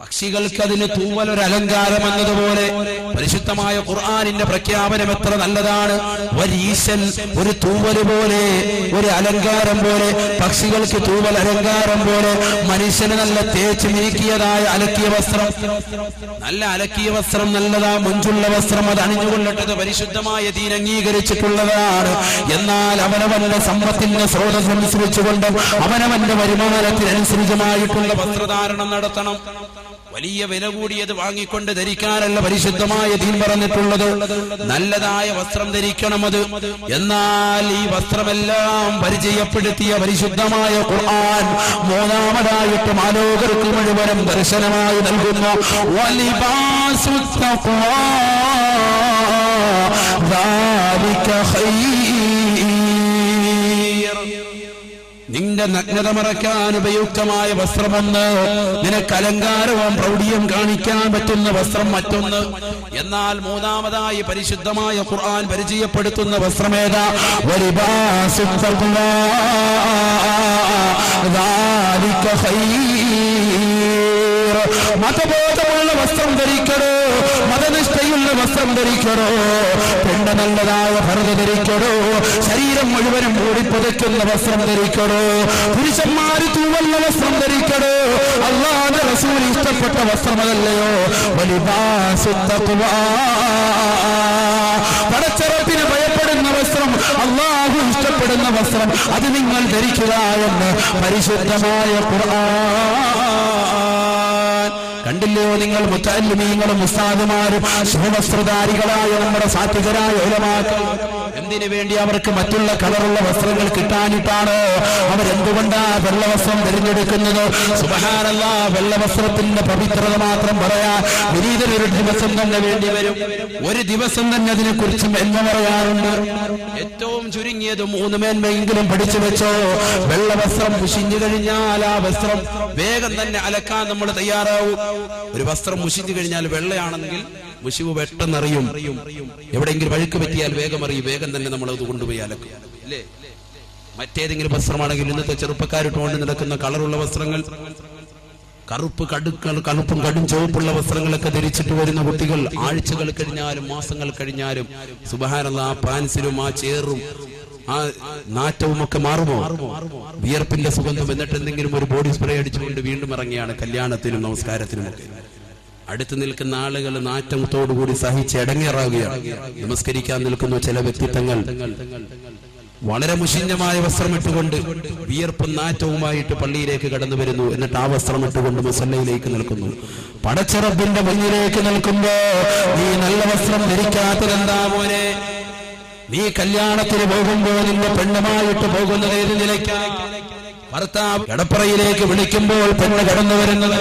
പക്ഷികൾക്ക് അതിന് തൂവൽ ഒരു അലങ്കാരം എന്നതുപോലെ പരിശുദ്ധമായ ഖുർആനിന്റെ പ്രഖ്യാപനം എത്ര നല്ലതാണ്. വരീശൻ ഒരു തൂവൽ പോലെ, ഒരു അലങ്കാരം പോലെ, പക്ഷികൾക്ക് തൂവൽ അലങ്കാരം പോലെ, മനുഷ്യന് നല്ല തേച്ച് നീക്കിയതായ അലക്കിയ വസ്ത്രം, നല്ല അലക്കിയ വസ്ത്രം, നല്ലതാ മുഞ്ചുള്ള വസ്ത്രം, അത് അണിഞ്ഞുകൊള്ളട്ടത് പരിശുദ്ധമായ ദീൻ അംഗീകരിച്ചിട്ടുള്ളതാണ്. എന്നാൽ അവനവന്റെ സമ്പത്തിന്റെ സ്രോതസ് അനുസരിച്ചുകൊണ്ട് അവനവന്റെ വരുമാനത്തിനനുസരിച്ചമായിട്ടുള്ള വസ്ത്രധാരണം നടത്തണം. വലിയ വില കൂടിയത് വാങ്ങിക്കൊണ്ട് ധരിക്കാനല്ല പരിശുദ്ധമായ ദീൻ പറഞ്ഞിട്ടുള്ളത്. നല്ലതായ വസ്ത്രം ധരിക്കണം അത്. എന്നാൽ ഈ വസ്ത്രമെല്ലാം പരിചയപ്പെടുത്തിയ പരിശുദ്ധമായ ഖുർആൻ മൂന്നാമതായിട്ട് മാലോകർക്ക് മുഴുവനും ദർശനമായി നൽകുന്നു. വലിബാസുത് തഖ്വാ ദാലിക ഖൈർ. നിന്റെ നഗ്നത മറക്കാൻ ഉപയുക്തമായ വസ്ത്രമൊന്ന്, നിനക്ക് അലങ്കാരവും പ്രൗഢിയും കാണിക്കാൻ പറ്റുന്ന വസ്ത്രം മറ്റൊന്ന്. എന്നാൽ മൂന്നാമതായി പരിശുദ്ധമായ ഖുർആൻ പരിചയപ്പെടുത്തുന്ന വസ്ത്രമേതാ? വലിബാസുത് തഖ്വാ ദാലിക ഖൈർ. മതബോധമുള്ള വസ്ത്രം ധരിക്കണോ, മതനിഷ്ഠയുള്ള വസ്ത്രം ധരിക്കണോ, പെണ്ണ് നല്ലതായ ഭരത ധരിക്കണോ, ശരീരം മുഴുവനും മൂടിപ്പൊതിക്കുന്ന വസ്ത്രം ധരിക്കണോ, പുരുഷന്മാര് തൂവല്ല വസ്ത്രം ധരിക്കണോ, അല്ലാഹുവിന്റെ റസൂൽ ഇഷ്ടപ്പെട്ട വസ്ത്രം അതല്ലയോ വലിബാസുത് തഖ്വാ. പടച്ചറപ്പിനെ ഭയപ്പെടുന്ന വസ്ത്രം, അല്ലാഹു ഇഷ്ടപ്പെടുന്ന വസ്ത്രം, അത് നിങ്ങൾ ധരിക്കുക എന്ന് പരിശുദ്ധമായ ഖുർആൻ. കണ്ടില്ലയോ നിങ്ങൾ മുത്തഅല്ലിമീങ്ങളും ഉസ്താദുമാരും ശുഭവസ്ത്രധാരികളായ നമ്മുടെ സാത്വികരായ ഉലമാക്കൾ എന്തിനു വേണ്ടി? അവർക്ക് മറ്റുള്ള കളറുള്ള വസ്ത്രങ്ങൾ കിട്ടാനിട്ടാണ്. അവരെന്തുകൊണ്ടാ വെള്ള വസ്ത്രം തിരഞ്ഞെടുക്കുന്നത്? സുബ്ഹാനല്ലാഹ്, വെള്ള വസ്ത്രത്തിന്റെ പവിത്രത മാത്രം പറയാൻ വിനീതനൊരു ദിവസം തന്നെ വേണ്ടി വരും. ഒരു ദിവസം തന്നെ അതിനെ കുറിച്ചും എന്ന് പറയാറുണ്ട്. ഏറ്റവും ചുരുങ്ങിയത് 3 മേന്മയെങ്കിലും പഠിച്ചു വെച്ചോ. വെള്ള വസ്ത്രം മുഷിഞ്ഞു കഴിഞ്ഞാൽ ആ വസ്ത്രം വേഗം തന്നെ അലക്കാൻ നമ്മൾ തയ്യാറാവും. ഒരു വസ്ത്രം മുഷിഞ്ഞു കഴിഞ്ഞാൽ വെള്ളയാണെങ്കിൽ മുഷിവ് പെട്ടെന്നറിയും. എവിടെയെങ്കിലും വഴുക്ക് പറ്റിയാൽ വേഗം അറിയും, വേഗം തന്നെ നമ്മൾ അത് കൊണ്ടുപോയി അലക്കും, അല്ലേ? മറ്റേതെങ്കിലും വസ്ത്രമാണെങ്കിൽ ഇന്നത്തെ ചെറുപ്പക്കാരിട്ടുകൊണ്ട് നടക്കുന്ന കളറുള്ള വസ്ത്രങ്ങൾ, കറുപ്പും കടും ചുവപ്പുള്ള വസ്ത്രങ്ങളൊക്കെ ധരിച്ചിട്ട് വരുന്ന കുട്ടികൾ ആഴ്ചകൾ കഴിഞ്ഞാലും മാസങ്ങൾ കഴിഞ്ഞാലും സുബ്ഹാനല്ലാഹ്, ആ പാൻസിലും ആ ചേറും ആ നാറ്റവും ഒക്കെ മാറുമോ? വിയർപ്പിന്റെ സുഗന്ധം. എന്നിട്ട് എന്തെങ്കിലും ഒരു ബോഡി സ്പ്രേ അടിച്ചുകൊണ്ട് വീണ്ടും ഇറങ്ങിയാണ് കല്യാണത്തിനും നമസ്കാരത്തിനുമൊക്കെ. അടുത്ത് നിൽക്കുന്ന ആളുകൾ നാറ്റത്തോടുകൂടി സഹിച്ച് ഇടങ്ങേറാവുകയാണ്. നമസ്കരിക്കാൻ നിൽക്കുന്ന ചില വ്യക്തിത്വങ്ങൾ വളരെ മുഷിഞ്ഞമായ വസ്ത്രമിട്ടുകൊണ്ട് വിയർപ്പും നാറ്റവുമായിട്ട് പള്ളിയിലേക്ക് കടന്നു വരുന്നു. എന്നിട്ട് ആ വസ്ത്രം ഇട്ടുകൊണ്ട് മുസല്ലയിലേക്ക് നിൽക്കുന്നു. പടച്ചറബിന്റെ മുന്നിലേക്ക് നിൽക്കുമ്പോ നീ നല്ല വസ്ത്രം ധരിക്കാത്തതെന്താ മോനെ? നീ കല്യാണത്തിന് പോകുമ്പോ നിന്റെ പെണ്ണുമായിട്ട് പോകുന്നത് ഏത് നിലയ്ക്കാണ്? ഭർത്താവ് കടപ്പറയിലേക്ക് വിളിക്കുമ്പോൾ പെണ്ണ് കടന്നു വരുന്നത്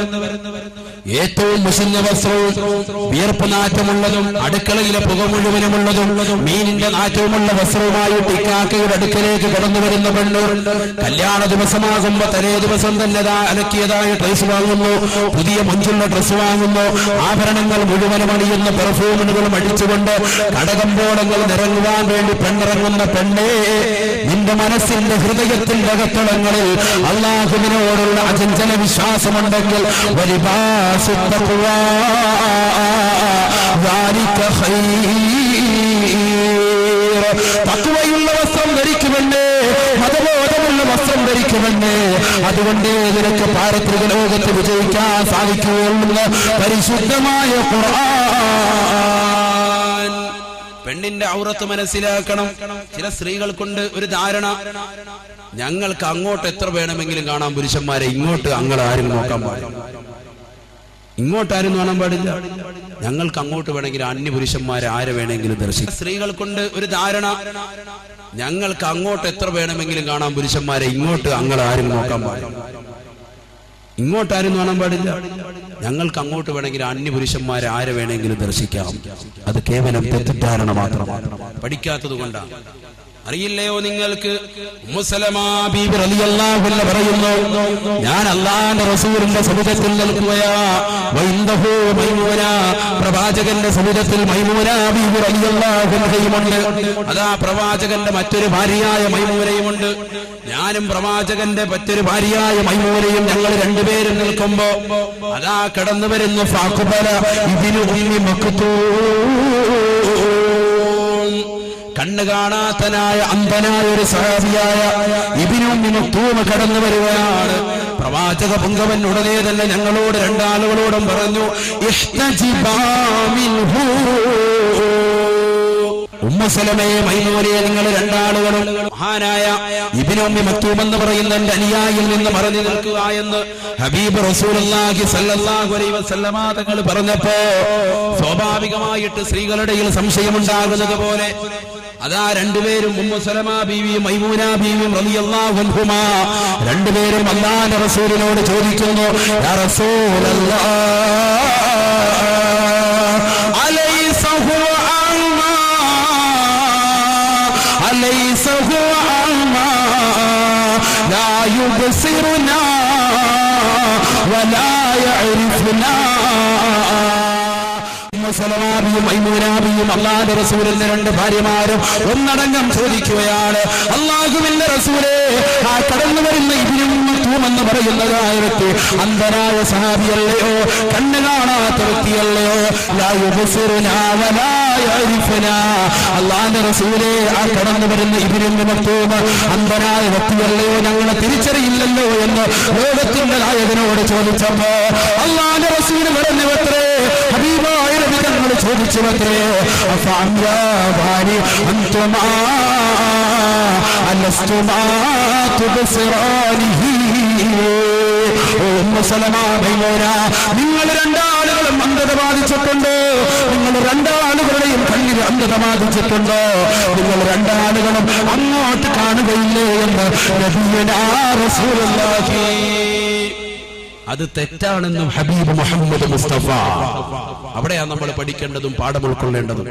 ഏറ്റവും മുഷിഞ്ഞ വസ്ത്രവും വിയർപ്പ് നാറ്റമുള്ളതും അടുക്കളയിലെ പുക മുഴുവനുമുള്ളതും മീനിന്റെ നാറ്റവുമുള്ള വസ്ത്രവുമായിട്ട് ഇക്കാക്കയുടെ അടുക്കലേക്ക് കടന്നു വരുന്ന പെണ്ണുണ്ട്. കല്യാണ ദിവസമാകുമ്പോ തലേ ദിവസം തന്നെ അലക്കിയതായ ഡ്രസ് വാങ്ങുന്നു, പുതിയ മഞ്ചുള്ള ഡ്രസ് വാങ്ങുന്നു, ആഭരണങ്ങൾ മുഴുവനും അണിയുന്ന പെർഫ്യൂമുകളും അടിച്ചുകൊണ്ട് കടകമ്പോളങ്ങൾ നിറങ്ങുവാൻ വേണ്ടി പെണ്ണിറങ്ങുന്ന പെണ്ണേ, നിന്റെ മനസ്സിന്റെ ഹൃദയത്തിന്റെ അകത്തളങ്ങളിൽ അല്ലാഹുവിനോടുള്ള അചഞ്ചല വിശ്വാസമുണ്ടെങ്കിൽ വലിബാസുത് തഖ്വാ ദാലിക ഖൈർ. തഖ്വയുള്ള വസ്ത്രം ധരിക്കുമെന്നേ, മതബോധമുള്ള വസ്ത്രം ധരിക്കുമെന്നേ. അതുകൊണ്ട് നിനക്ക് പാരത്രിക ലോകത്ത് വിജയിക്കാൻ സാധിക്കുകയുള്ളൂ പരിശുദ്ധമായ ഖുർആൻ. പെണ്ണിന്റെ ഔറത്ത് മനസ്സിലാക്കണം. ചില സ്ത്രീകൾക്കുണ്ട് ഒരു ധാരണ, ഞങ്ങൾക്ക് അങ്ങോട്ട് എത്ര വേണമെങ്കിലും കാണാം പുരുഷന്മാരെ, ഇങ്ങോട്ട് അങ്ങൾ ആരും നോക്കാൻ പാടില്ല, ഇങ്ങോട്ടാരും കാണാൻ പാടില്ല, ഞങ്ങൾക്ക് അങ്ങോട്ട് വേണമെങ്കിൽ അന്യ പുരുഷന്മാരെ ആരെ വേണമെങ്കിലും ദർശിക്കാം. സ്ത്രീകൾക്കുണ്ട് ഒരു ധാരണ, ഞങ്ങൾക്ക് അങ്ങോട്ട് എത്ര വേണമെങ്കിലും കാണാം പുരുഷന്മാരെ, ഇങ്ങോട്ട് അങ്ങൾ ആരും നോക്കാൻ പാടില്ല, ഇങ്ങോട്ടാരും കാണാൻ പാടില്ല, ഞങ്ങൾക്ക് അങ്ങോട്ട് വേണമെങ്കിൽ അന്യ പുരുഷന്മാരെ ആരെ വേണമെങ്കിലും ദർശിക്കാം. അത് കേവലം തെറ്റിദ്ധാരണ മാത്രമാണ്, പഠിക്കാത്തത് കൊണ്ടാണ്. അറിയില്ലയോ നിങ്ങൾക്ക്? ഉമ്മു സലമ ബീബി റളിയല്ലാഹു അൻഹ പറയുന്നു, ഞാൻ അല്ലാഹുവിന്റെ റസൂലിന്റെ സവിധത്തിൽ നിൽക്കുകയാ. വഇൻദഹു മൈമൂന, പ്രവാചകന്റെ സവിധത്തിൽ മൈമൂന ബീബി റളിയല്ലാഹു അൻഹയുമുണ്ട്. അതാ പ്രവാചകന്റെ മറ്റൊരു ഭാര്യയായ മൈമൂനയുമുണ്ട്. ഞാനും പ്രവാചകന്റെ മറ്റൊരു ഭാര്യയായ മൈമൂനയും ഞങ്ങൾ രണ്ടുപേരും നിൽക്കുമ്പോ അതാ കടന്നു വരുന്നു ഫാഖുബല ഇബ്നു ഉമ്മി മക്തൂം, കണ്ണ് കാണാത്തനായ അന്ധനായ ഒരു സഹാബിയായ ഇബ്നു ഉമ്മി മക്തൂം കടന്നു വരികയാണ്. പ്രവാചക പുങ്കവൻ ഉടനെ തന്നെ ഞങ്ങളോട് രണ്ടാളുകളോടും പറഞ്ഞു, ഇഹ്തജിബാ മിൻഹു, ഉമ്മു സലമയെ മൈമൂനയെ നിങ്ങൾ രണ്ടാളുകളും മഹാനായ ഇബ്നു ഉമ്മി മക്തൂം എന്ന് പറയുന്ന എന്റെ അനുയായിയിൽ നിന്ന് മറഞ്ഞു നിൽക്കുക എന്ന് ഹബീബ് റസൂലുള്ളാഹി സ്വല്ലല്ലാഹു അലൈഹി വസല്ലമ തങ്ങൾ പറഞ്ഞപ്പോ സ്വാഭാവികമായിട്ട് സ്ത്രീകളുടെ സംശയമുണ്ടാകുന്നത് പോലെ അതാ രണ്ടുപേരും ഉമ്മു സലമ ബീവിയും മൈമൂന ബീവിയും റളിയല്ലാഹു അൻഹുമാ രണ്ടുപേരും അല്ലാഹുവിന്റെ റസൂലിനോട് ചോദിക്കുന്നു, യാ റസൂലല്ലാഹ് അലൈസ ഹുവ അഅ്മാ അലൈസ ഹുവ അഅ്മാ ലാ യുബ്സിറുനാ വലാ യഅരിഫുനാ. അല്ലാഹുവിന്റെ റസൂലിന്റെ രണ്ട് ഭാര്യമാരും ഒന്നടങ്കം ചോദിക്കുകയാണ്, അല്ലാഹുവിന്റെ റസൂലേ, ആ കടന്നു വരുന്ന ഇബ്നു ഉമ്മി മക്തൂം എന്ന് പറയുന്നതായ വ്യക്തി അന്ധനായ സഹാബിയല്ലയോ, കണ്ണ് കാണാത്ത വ്യക്തിയല്ലയോ? ലാ യുബ്സിറുനാ വലാ യഅരിഫുനാ. അല്ലാഹുവിന്റെ റസൂലേ, ആ കടന്നു വരുന്ന ഇബ്നു ഉമ്മി മക്തൂം അന്ധനായ വ്യക്തിയല്ലയോ, ഞങ്ങളെ തിരിച്ചറിയില്ലല്ലോ എന്ന് ലോകത്തിന്റെ നായകനോട് ചോദിച്ചപ്പോ അല്ലാഹുവിന്റെ റസൂൽ പറഞ്ഞുവത്രേ, ഹബീബായ നബി തങ്ങൾ ചോദിച്ചുവത്രേ, അഫഅംയാബാനി അൻതുമാ അലസ്തുമാ തുബ്സിറാനിഹി. ഉമ്മു സലമ മൈമൂന, നിങ്ങൾ രണ്ടാളുകളും അന്ധത ബാധിച്ചിട്ടുണ്ടോ? നിങ്ങൾ രണ്ടാളുകളുടെയും കണ്ണിൽ അന്ധത ബാധിച്ചിട്ടുണ്ടോ? നിങ്ങൾ രണ്ടാളുകളും അങ്ങോട്ട് കാണുകയില്ലേ എന്ന് നബിയുനാ റസൂലുള്ളാഹി. അത് തെറ്റാണെന്നും ഹബീബ് മുഹമ്മദ് മുസ്തഫ. അവിടെയാണ് നമ്മൾ പഠിക്കേണ്ടതും പാഠം ഉൾക്കൊള്ളേണ്ടതും.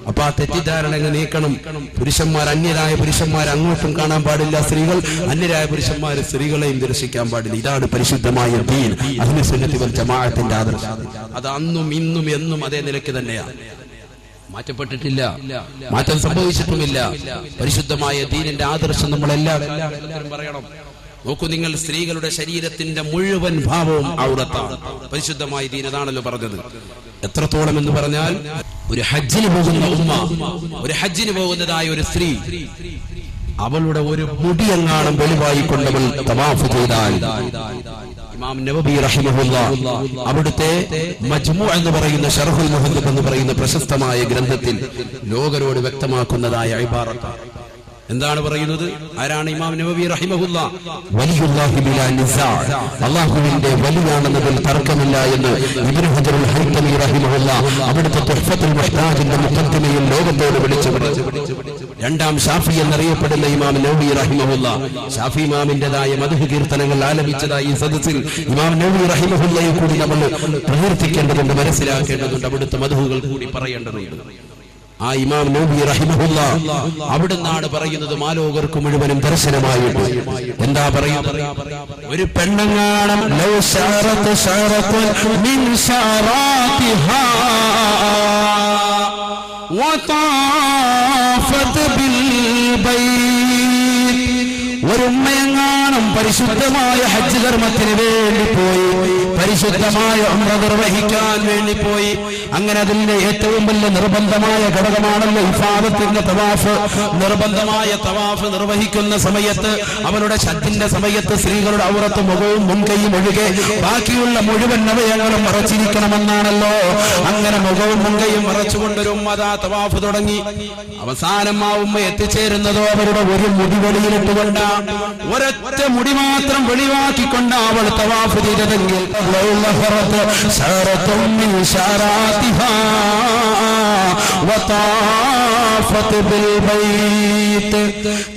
അപ്പൊ ആ തെറ്റിദ്ധാരണകൾ നീക്കണം. പുരുഷന്മാർ അന്യരായ പുരുഷന്മാർ അങ്ങോട്ടും കാണാൻ പാടില്ല, സ്ത്രീകൾ അന്യരായ പുരുഷന്മാർ സ്ത്രീകളെയും ദർശിക്കാൻ പാടില്ല. ഇതാണ് പരിശുദ്ധമായ ദീൻ, അഹ്ലു സുന്നത്തി വൽ ജമാഅത്തിന്റെ ആദർശം. അത് അന്നും ഇന്നും എന്നും അതേ നിലയ്ക്ക് തന്നെയാണ്, മാറ്റപ്പെട്ടിട്ടില്ല, മാറ്റം സംഭവിച്ചിട്ടുമില്ല. പരിശുദ്ധമായ ദീനിന്റെ ആദർശം നമ്മളെല്ലാവരും പറയണം. നോക്കൂ, നിങ്ങൾ സ്ത്രീകളുടെ ശരീരത്തിന്റെ മുഴുവൻ ഭാവവും ഔറത്താണ്. പരിശുദ്ധമായ ദീൻ അതാണല്ലോ പറഞ്ഞത്. എത്രത്തോളം എന്ന് പറഞ്ഞാൽ, ഒരു ഹജ്ജിന് പോകുന്ന ഉമ്മ, ഒരു ഹജ്ജിന് പോകുന്നതായ ഒരു സ്ത്രീ, അവളുടെ ഒരു മുടിയെങ്ങാണം വെളിവായിക്കൊണ്ടവൾ തവാഫ് ചെയ്താൽ ഇമാം നവവി റഹിമഹുല്ലാഹ് അവിടുത്തെ മജ്മൂ എന്ന് പറയുന്ന ശർഹുൽ മുഹദ്ദിബ് എന്ന് പറയുന്ന പ്രശസ്തമായ ഗ്രന്ഥത്തിൽ ലോകരോട് വ്യക്തമാക്കുന്നതായ ഇബാറത്ത് എന്താണ് പറയുന്നത്? ആരാണ് ഇമാം നവവി റഹിമഹുല്ലാഹ്? വലിയുല്ലാഹി ബിലാ നിസാ, അല്ലാഹുവിന്റെ വലിയാണെന്നതിൽ തർക്കമില്ല എന്ന് ഇബ്നു ഹജറുൽ ഹൈതമി റഹിമഹുല്ലാഹ് അവിടുത്തെ തുഹ്ഫത്തുൽ മുഹ്താജിന്റെ മുഖദ്ദിമയിൽ ലോകത്തോട് വിളിച്ചു. രണ്ടാം ഷാഫി എന്നറിയപ്പെടുന്ന ഇമാം നവവി റഹിമഹുല്ലാഹ് ഷാഫി ഇമാമിന്റേതായ മദ്ഹ് കീർത്തനങ്ങൾ ആലപിച്ചതായി ഈ സദസ്സിൽ ഇമാം നവവി റഹിമഹുല്ലാഹയെ കൂടി നമ്മൾ പ്രകീർത്തിക്കേണ്ടതുണ്ട്, മനസ്സിലാക്കേണ്ടതുണ്ട്, അവിടുത്തെ മദ്ഹുകൾ കൂടി പറയേണ്ടതുണ്ട്. ആ ഇമാം നവവി റഹിമഹുല്ലാഹ് അവിടുന്നാണ് പറയുന്നത് മാലോകർക്ക് മുഴുവനും ദർശനമായിട്ട്. എന്താ പറയുന്നത്? ഒരു പെണ്ണങ്ങാണം ലൗ ശഅറത ശഅറത്തുൻ മിൻ ശഅറാതിഹാ വതാഫത് ബിൽ ബൈത്ത്, ഒരു ഉമ്മയെങ്ങാണം പരിശുദ്ധമായ ഹജ്ജ് കർമ്മത്തിന് വേണ്ടി പോയി, പരിശുദ്ധമായ ഉംറ നിർവഹിക്കാൻ വേണ്ടി പോയി. അങ്ങനെ അതിന്റെ ഏറ്റവും വലിയ നിർബന്ധമായ ഘടകമാണല്ലോ ഇഫാദത്തിന്റെ തവാഫ്. നിർബന്ധമായ തവാഫ് നിർവഹിക്കുന്ന സമയത്ത് അവരുടെ ഹജ്ജിന്റെ സമയത്ത് സ്ത്രീകളുടെ ഔറത്ത് മുഖവും മുൻകൈയും ഒഴികെ ബാക്കിയുള്ള മുഴുവൻ അവയവങ്ങളും മറച്ചിരിക്കണമെന്നാണല്ലോ. അങ്ങനെ മുഖവും മുൻകൈയും മറച്ചുകൊണ്ടൊരു ഉമ്മ തവാഫ് തുടങ്ങി. അവസാനം ആ ഉമ്മ എത്തിച്ചേരുന്നതോ അവരുടെ ഒരു മുടി വെളിയിലിട്ടുകൊണ്ടാണ്, ഒരൊറ്റ മുടി മാത്രം വെളിവാക്കിക്കൊണ്ട് അവൾ തവാഫ് ചെയ്തതെങ്കിൽ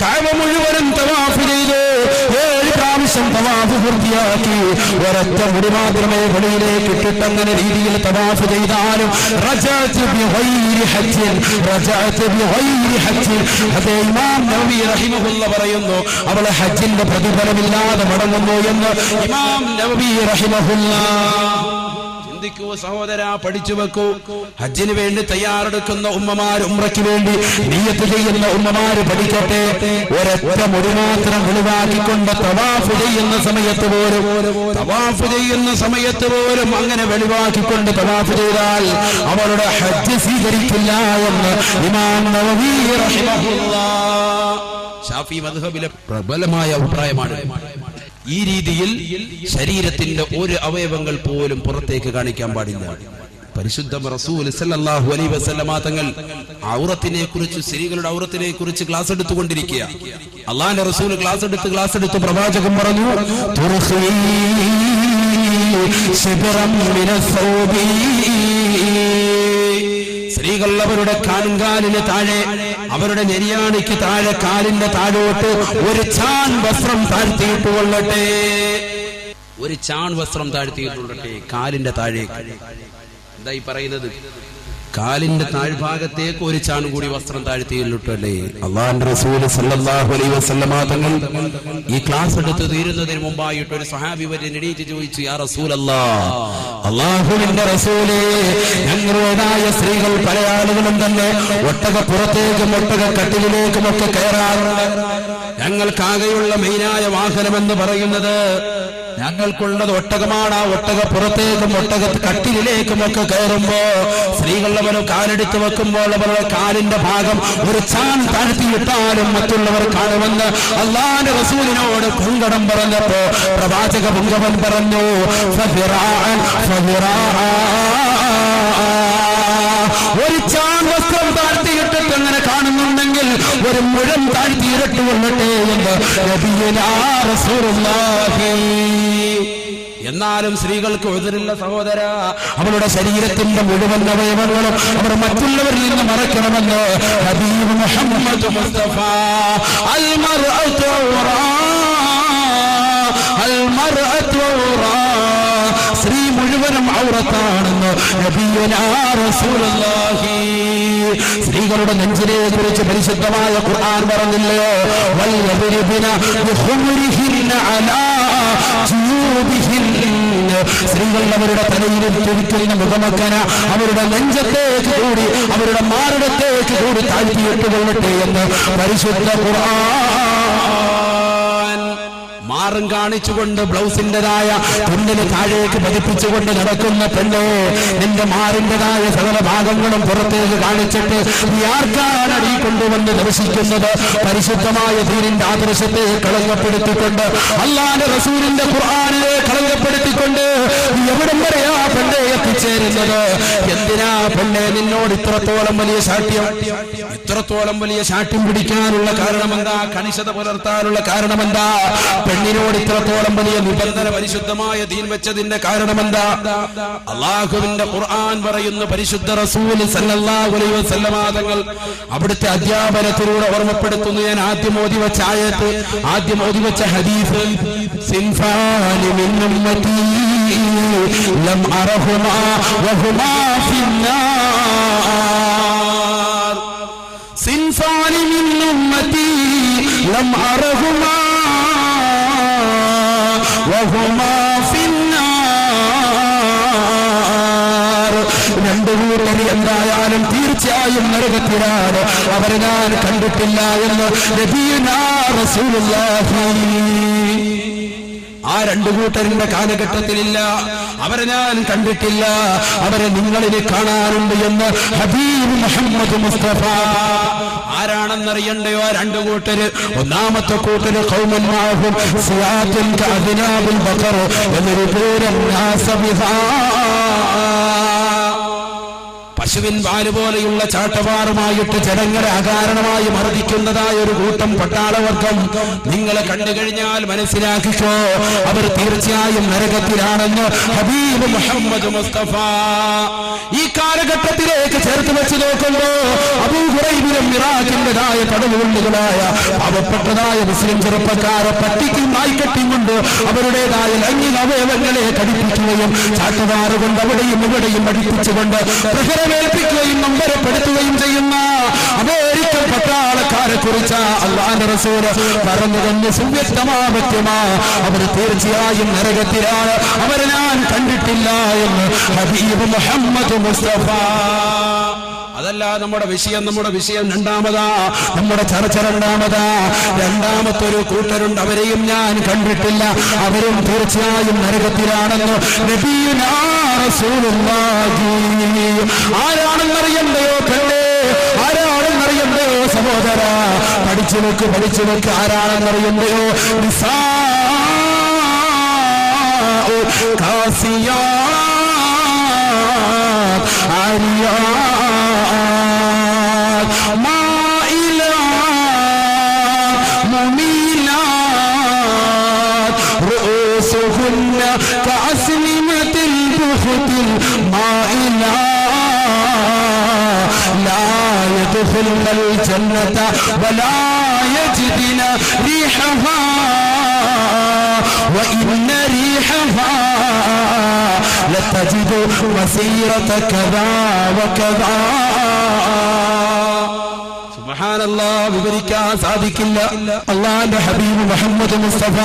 കഅബ മുഴുവനും തവാഫ് ചെയ്തു. 7 പ്രാവശ്യം തവാഫ് പൂർത്തിയാക്കി ഒരൊറ്റ മുടി മാത്രമേ വെളിയിലേക്ക് ഇട്ടിട്ടങ്ങനെ രീതിയിൽ തവാഫ് ചെയ്താലും റജഅതു ബിഗൈരി ഹജ്ജിൻ അതേ ഇമാം നവവി റഹിമഹുല്ലാ പറയുന്നു അവൾ ഹജ്ജിന്റെ പ്രതിഫലമില്ലാതെ മടങ്ങുന്നു എന്ന് ഇമാം നവവി റഹിമഹുല്ലാ. ചിന്തിക്കൂ സഹോദര, പഠിച്ചു വെക്കൂ. ഹജ്ജിന് വേണ്ടി തയ്യാറെടുക്കുന്ന ഉമ്മമാർ, ഉംറയ്ക്ക് വേണ്ടി നിയ്യത്ത് ചെയ്യുന്ന ഉമ്മമാര് പഠിക്കട്ടെ. ഒരൊറ്റ മുടി മാത്രം വെളിവാക്കിക്കൊണ്ട് തവാഫ് ചെയ്യുന്ന സമയത്ത് പോലും അങ്ങനെ വെളിവാക്കിക്കൊണ്ട് തവാഫ് ചെയ്താൽ അവളുടെ ഹജ്ജ് സ്വീകരിക്കില്ല എന്ന് ഇമാം നവവി റഹിമഹുല്ലാ. ശാഫി മദ്ഹബിലെ പ്രബലമായ അഭിപ്രായമാണ്. ഈ രീതിയിൽ ശരീരത്തിന്റെ ഒരു അവയവങ്ങൾ പോലും പുറത്തേക്ക് കാണിക്കാൻ പാടില്ല. പരിശുദ്ധ റസൂൽ സല്ലല്ലാഹു അലൈഹി വസല്ലമ തങ്ങൾ ഔറത്തിനെ കുറിച്ച്, സ്ത്രീകളുടെ ഔറത്തിനെ കുറിച്ച് ക്ലാസ് എടുത്തുകൊണ്ടിരിക്കുക. അള്ളാഹുവിന്റെ റസൂൽ ക്ലാസ് എടുത്ത് പ്രവാചകൻ പറഞ്ഞു, സ്ത്രീകൾ അവരുടെ കാലിന് താഴെ, അവരുടെ നെരിയാണിക്ക് താഴെ, കാലിന്റെ താഴോട്ട് ഒരു ചാൺ വസ്ത്രം താഴ്ത്തിയിട്ടുകൊള്ളട്ടെ. ഒരു ചാൺ വസ്ത്രം താഴ്ത്തിയിട്ടുള്ളട്ടെ കാലിന്റെ താഴേക്ക്. എന്തായി പറയുന്നത്? കാലിന്റെ താഴ്ഭാഗത്തേക്ക് ഒരു ചാൺ കൂടി വസ്ത്രം താഴ്ത്തിയിട്ടല്ലേ. അല്ലാഹുവിന്റെ റസൂൽ സല്ലല്ലാഹു അലൈഹി വസല്ലമ തങ്ങൾ ഈ ക്ലാസ് എടുത്ത് തീരുന്നതിന് മുമ്പായിട്ട് ഒരു സ്വഹാബി വരെ എണീറ്റ് ചോദിച്ചു, യാ റസൂലല്ലാഹ്, അല്ലാഹുവിന്റെ റസൂലേ, ഞങ്ങളുടേതായ സ്ത്രീകൾ പല ആളുകളും തന്നെ ഒട്ടകപ്പുറത്തേക്കും ഒട്ടകക്കട്ടിലേക്കും ഒക്കെ കയറാറുണ്ട്. ഞങ്ങൾക്കാകെയുള്ള മെയിനായ വാഹനമെന്ന് പറയുന്നത് ഞങ്ങൾക്കുള്ളത് ഒട്ടകമാണ്. ആ ഒട്ടകപ്പുറത്തേക്കും ഒട്ടകക്കട്ടിലേക്കും ഒക്കെ കയറുമ്പോ സ്ത്രീകൾ അവർ കാലെടുത്ത് വെക്കുമ്പോൾ അവരുടെ കാലിന്റെ ഭാഗം ഒരു ചാൺ താഴ്ത്തിയിട്ടാലും മറ്റുള്ളവർ കാണുമെന്ന് അല്ലാഹുവിന്റെ റസൂലിനോട് കുങ്കടം പറഞ്ഞപ്പോ പ്രവാചക പുങ്കവൻ പറഞ്ഞു, ഒരു ചാൺ വസ്ത്രം താഴ്ത്തിയിട്ടിട്ട് അങ്ങനെ കാണുന്നുണ്ടെങ്കിൽ ഒരു മുഴം താഴ്ത്തിയിരട്ടുകൊള്ളട്ടെ എന്ന് നബിയുനാ റസൂലുള്ളാഹി. എന്നാലും സ്ത്രീകൾക്ക് ഉദരില്ല സഹോദര. അവളുടെ ശരീരത്തിന്റെ മുഴുവൻ അവയവങ്ങളും അവർ മറ്റുള്ളവരിൽ നിന്ന് മറക്കണമെന്ന് ഹബീബ് മുഹമ്മദ് മുസ്തഫ. അൽ മർഅതു ഔറാ, സ്ത്രീ മുഴുവനും ഔറത്താണെന്ന് നബിയുനാ റസൂലുള്ളാഹി. സ്ത്രീകളുടെ നെഞ്ചിനെ കുറിച്ച് പരിശുദ്ധമായ ഖുർആൻ പറഞ്ഞില്ലയോ, വൽയദ്രിബന ബിഖുമരിഹിന്ന അലാ ജൂബിഹിന്ന. സ്ത്രീകൾ അവരുടെ തലയിൽ തുടിക്കുന്ന മുഖമക്കന അവരുടെ നെഞ്ചത്തേക്ക് കൂടി അവരുടെ മാറിടത്തേക്ക് കൂടി താഴ്ത്തിയിട്ടുകൊള്ളട്ടെ എന്ന് പരിശുദ്ധ ഖുർആൻ. മാറും കാണിച്ചുകൊണ്ട് ബ്ലൗസിന്റേതായ തുന്നിന് താഴേക്ക് പതിപ്പിച്ചുകൊണ്ട് നടക്കുന്ന പെണ്ണെ, നിന്റെ മാറിന്റേതായ സകല ഭാഗങ്ങളും പുറത്തേക്ക് കാണിച്ചിട്ട് നീ ആർക്കാണ് അടി കൊണ്ടുവന്ന് ദർശിക്കുന്നത്? പരിശുദ്ധമായ ദീനിന്റെ ആദർശത്തെ കളങ്കപ്പെടുത്തിക്കൊണ്ട്, അല്ലാഹുവിന്റെ റസൂലിന്റെ ഖുർആനിനെ കളങ്കപ്പെടുത്തിക്കൊണ്ട് നീ എവിടം വരെയാ പെണ്ണെ എത്തിച്ചേരുന്നത്? എന്തിനാ പെണ്ണെ നിന്നോട് ഇത്രത്തോളം വലിയ ശാഠ്യം, ഇത്രത്തോളം വലിയ ശാഠ്യം പിടിക്കാനുള്ള കാരണമെന്താ? കണിശത പുലർത്താനുള്ള കാരണമെന്താ? പെണ്ണിനോട് ഇത്രത്തോളം വലിയ നിബന്ധന പരിശുദ്ധമായ ദീൻ വെച്ചതിന്റെ കാരണമെന്താ? അല്ലാഹുവിന്റെ ഖുർആൻ പറയുന്നു, പരിശുദ്ധ റസൂൽ സല്ലല്ലാഹു അലൈഹി വസല്ലമ തങ്ങൾ അവിടുത്തെ അധ്യാപനത്തിലൂടെ ഓർമ്മപ്പെടുത്തുന്നു. ഞാൻ ആദ്യം ഓതി വെച്ച ആയത്ത്, ആദ്യം ഓതി വെച്ച ഹദീസ്, സിൻഫാനി മിൻ ഉമ്മതി ലം അറഹുമാ വഹുമാ ഫിന്നാർ. സിൻഫാനി മിൻ ഉമ്മതി ലം അറഹുമാ വഹുമാ ഫിന്നാർ. രണ്ടു കൂട്ടർ എന്തായാലും തീർച്ചയായും നരകത്തിലാണ്, അവരെ ഞാൻ കണ്ടിട്ടില്ല എന്ന് നബിയുനാ റസൂലുള്ളാഹി. ആ രണ്ടു കൂട്ടരിന്റെ കാലഘട്ടത്തിലില്ല, അവരെ ഞാൻ കണ്ടിട്ടില്ല, അവരെ നിങ്ങളിന് കാണാറുണ്ട് എന്ന് ഹബീബ് മുഹമ്മദ് മുസ്തഫ. ആരാണെന്നറിയണ്ടയോ ആ രണ്ടു കൂട്ടര്? ഒന്നാമത്തെ കൂട്ടര് ഖൗമൻ മഅഹും സിയാത്തുൻ കഅദ്നാബിൽ ബഖർ എന്നൊരു പേരും നാസബിഹാ. പശുവിൻ പാല് പോലെയുള്ള ചാട്ടവാറുമായിട്ട് ജനങ്ങളെ അകാരണമായി മർദ്ദിക്കുന്നതായ ഒരു കൂട്ടം പട്ടാളവർഗം നിങ്ങളെ കണ്ടു കഴിഞ്ഞാൽ മനസ്സിലാക്കിക്കോ, അവർ തീർച്ചയായും നരകത്തിലാണെന്ന് ഹബീബ് മുഹമ്മദ് മുസ്തഫ. ഈ കാലഘട്ടത്തിലേക്ക് ചേർത്ത് വെച്ച് നോക്കുമ്പോ അബൂ ഹുറൈബിലും ഇറാഖിന്റേതായ കടലുകൊള്ളുകളായ പാവപ്പെട്ടതായ മുസ്ലിം ചെറുപ്പക്കാരെ പട്ടിക്കും നായ്ക്കട്ടിയും കൊണ്ട് അവരുടേതായ ലൈംഗിക അവയവങ്ങളെ കടിപ്പിക്കുകയും ചാട്ടുവാറ് കൊണ്ട് അവിടെയും ഇവിടെയും അടിപ്പിച്ചുകൊണ്ട് പ്രഹരമേൽപ്പിക്കുകയും നമ്പരപ്പെടുത്തുകയും ചെയ്യുന്ന അമേരിക്കൻ പട്ടാളക്കാരെ കുറിച്ച് അല്ലാഹുവിന്റെ റസൂൽ പറഞ്ഞു തന്നെ സുവ്യക്തമാ അവർ തീർച്ചയായും നരകത്തിലാണ്, അവരെ ഞാൻ കണ്ടിട്ടില്ല എന്ന് ഹബീബ് മുഹമ്മദ് മുസ്തഫ. അതല്ല നമ്മുടെ വിഷയം രണ്ടാമതാ, നമ്മുടെ ചർച്ച രണ്ടാമതാ. രണ്ടാമത്തൊരു കൂട്ടരുണ്ട്, അവരെയും ഞാൻ കണ്ടിട്ടില്ല, അവരും തീർച്ചയായും നരകത്തിലാണെന്ന് നബിയുനാ റസൂലുള്ളാഹി. ആരാണെന്നറിയണ്ടയോ കണ്ടേ, ആരാണെന്നറിയണ്ടയോ സഹോദര, പഠിച്ചു വെക്ക് ആരാണെന്നറിയണ്ടയോ? കാസിയാത് ആരിയാത് മായിലാത് മുമീലാത് റൂസുഹുന്ന കഅസ്നിമത്തിൽ ബുഖ്തിൽ മായിലാത് ലാ യദ്ഖുലുൽ ജന്നത വലാ യജിദുന റീഹഹാ وإن ريحها لتجد مسيرة كذا وكذا. സുബ്ഹാനല്ലാഹ്, വിവരിക്കാൻ സാധിക്കില്ല. അല്ലാഹുവിന്റെ ഹബീബ് മുഹമ്മദ് മുസ്തഫ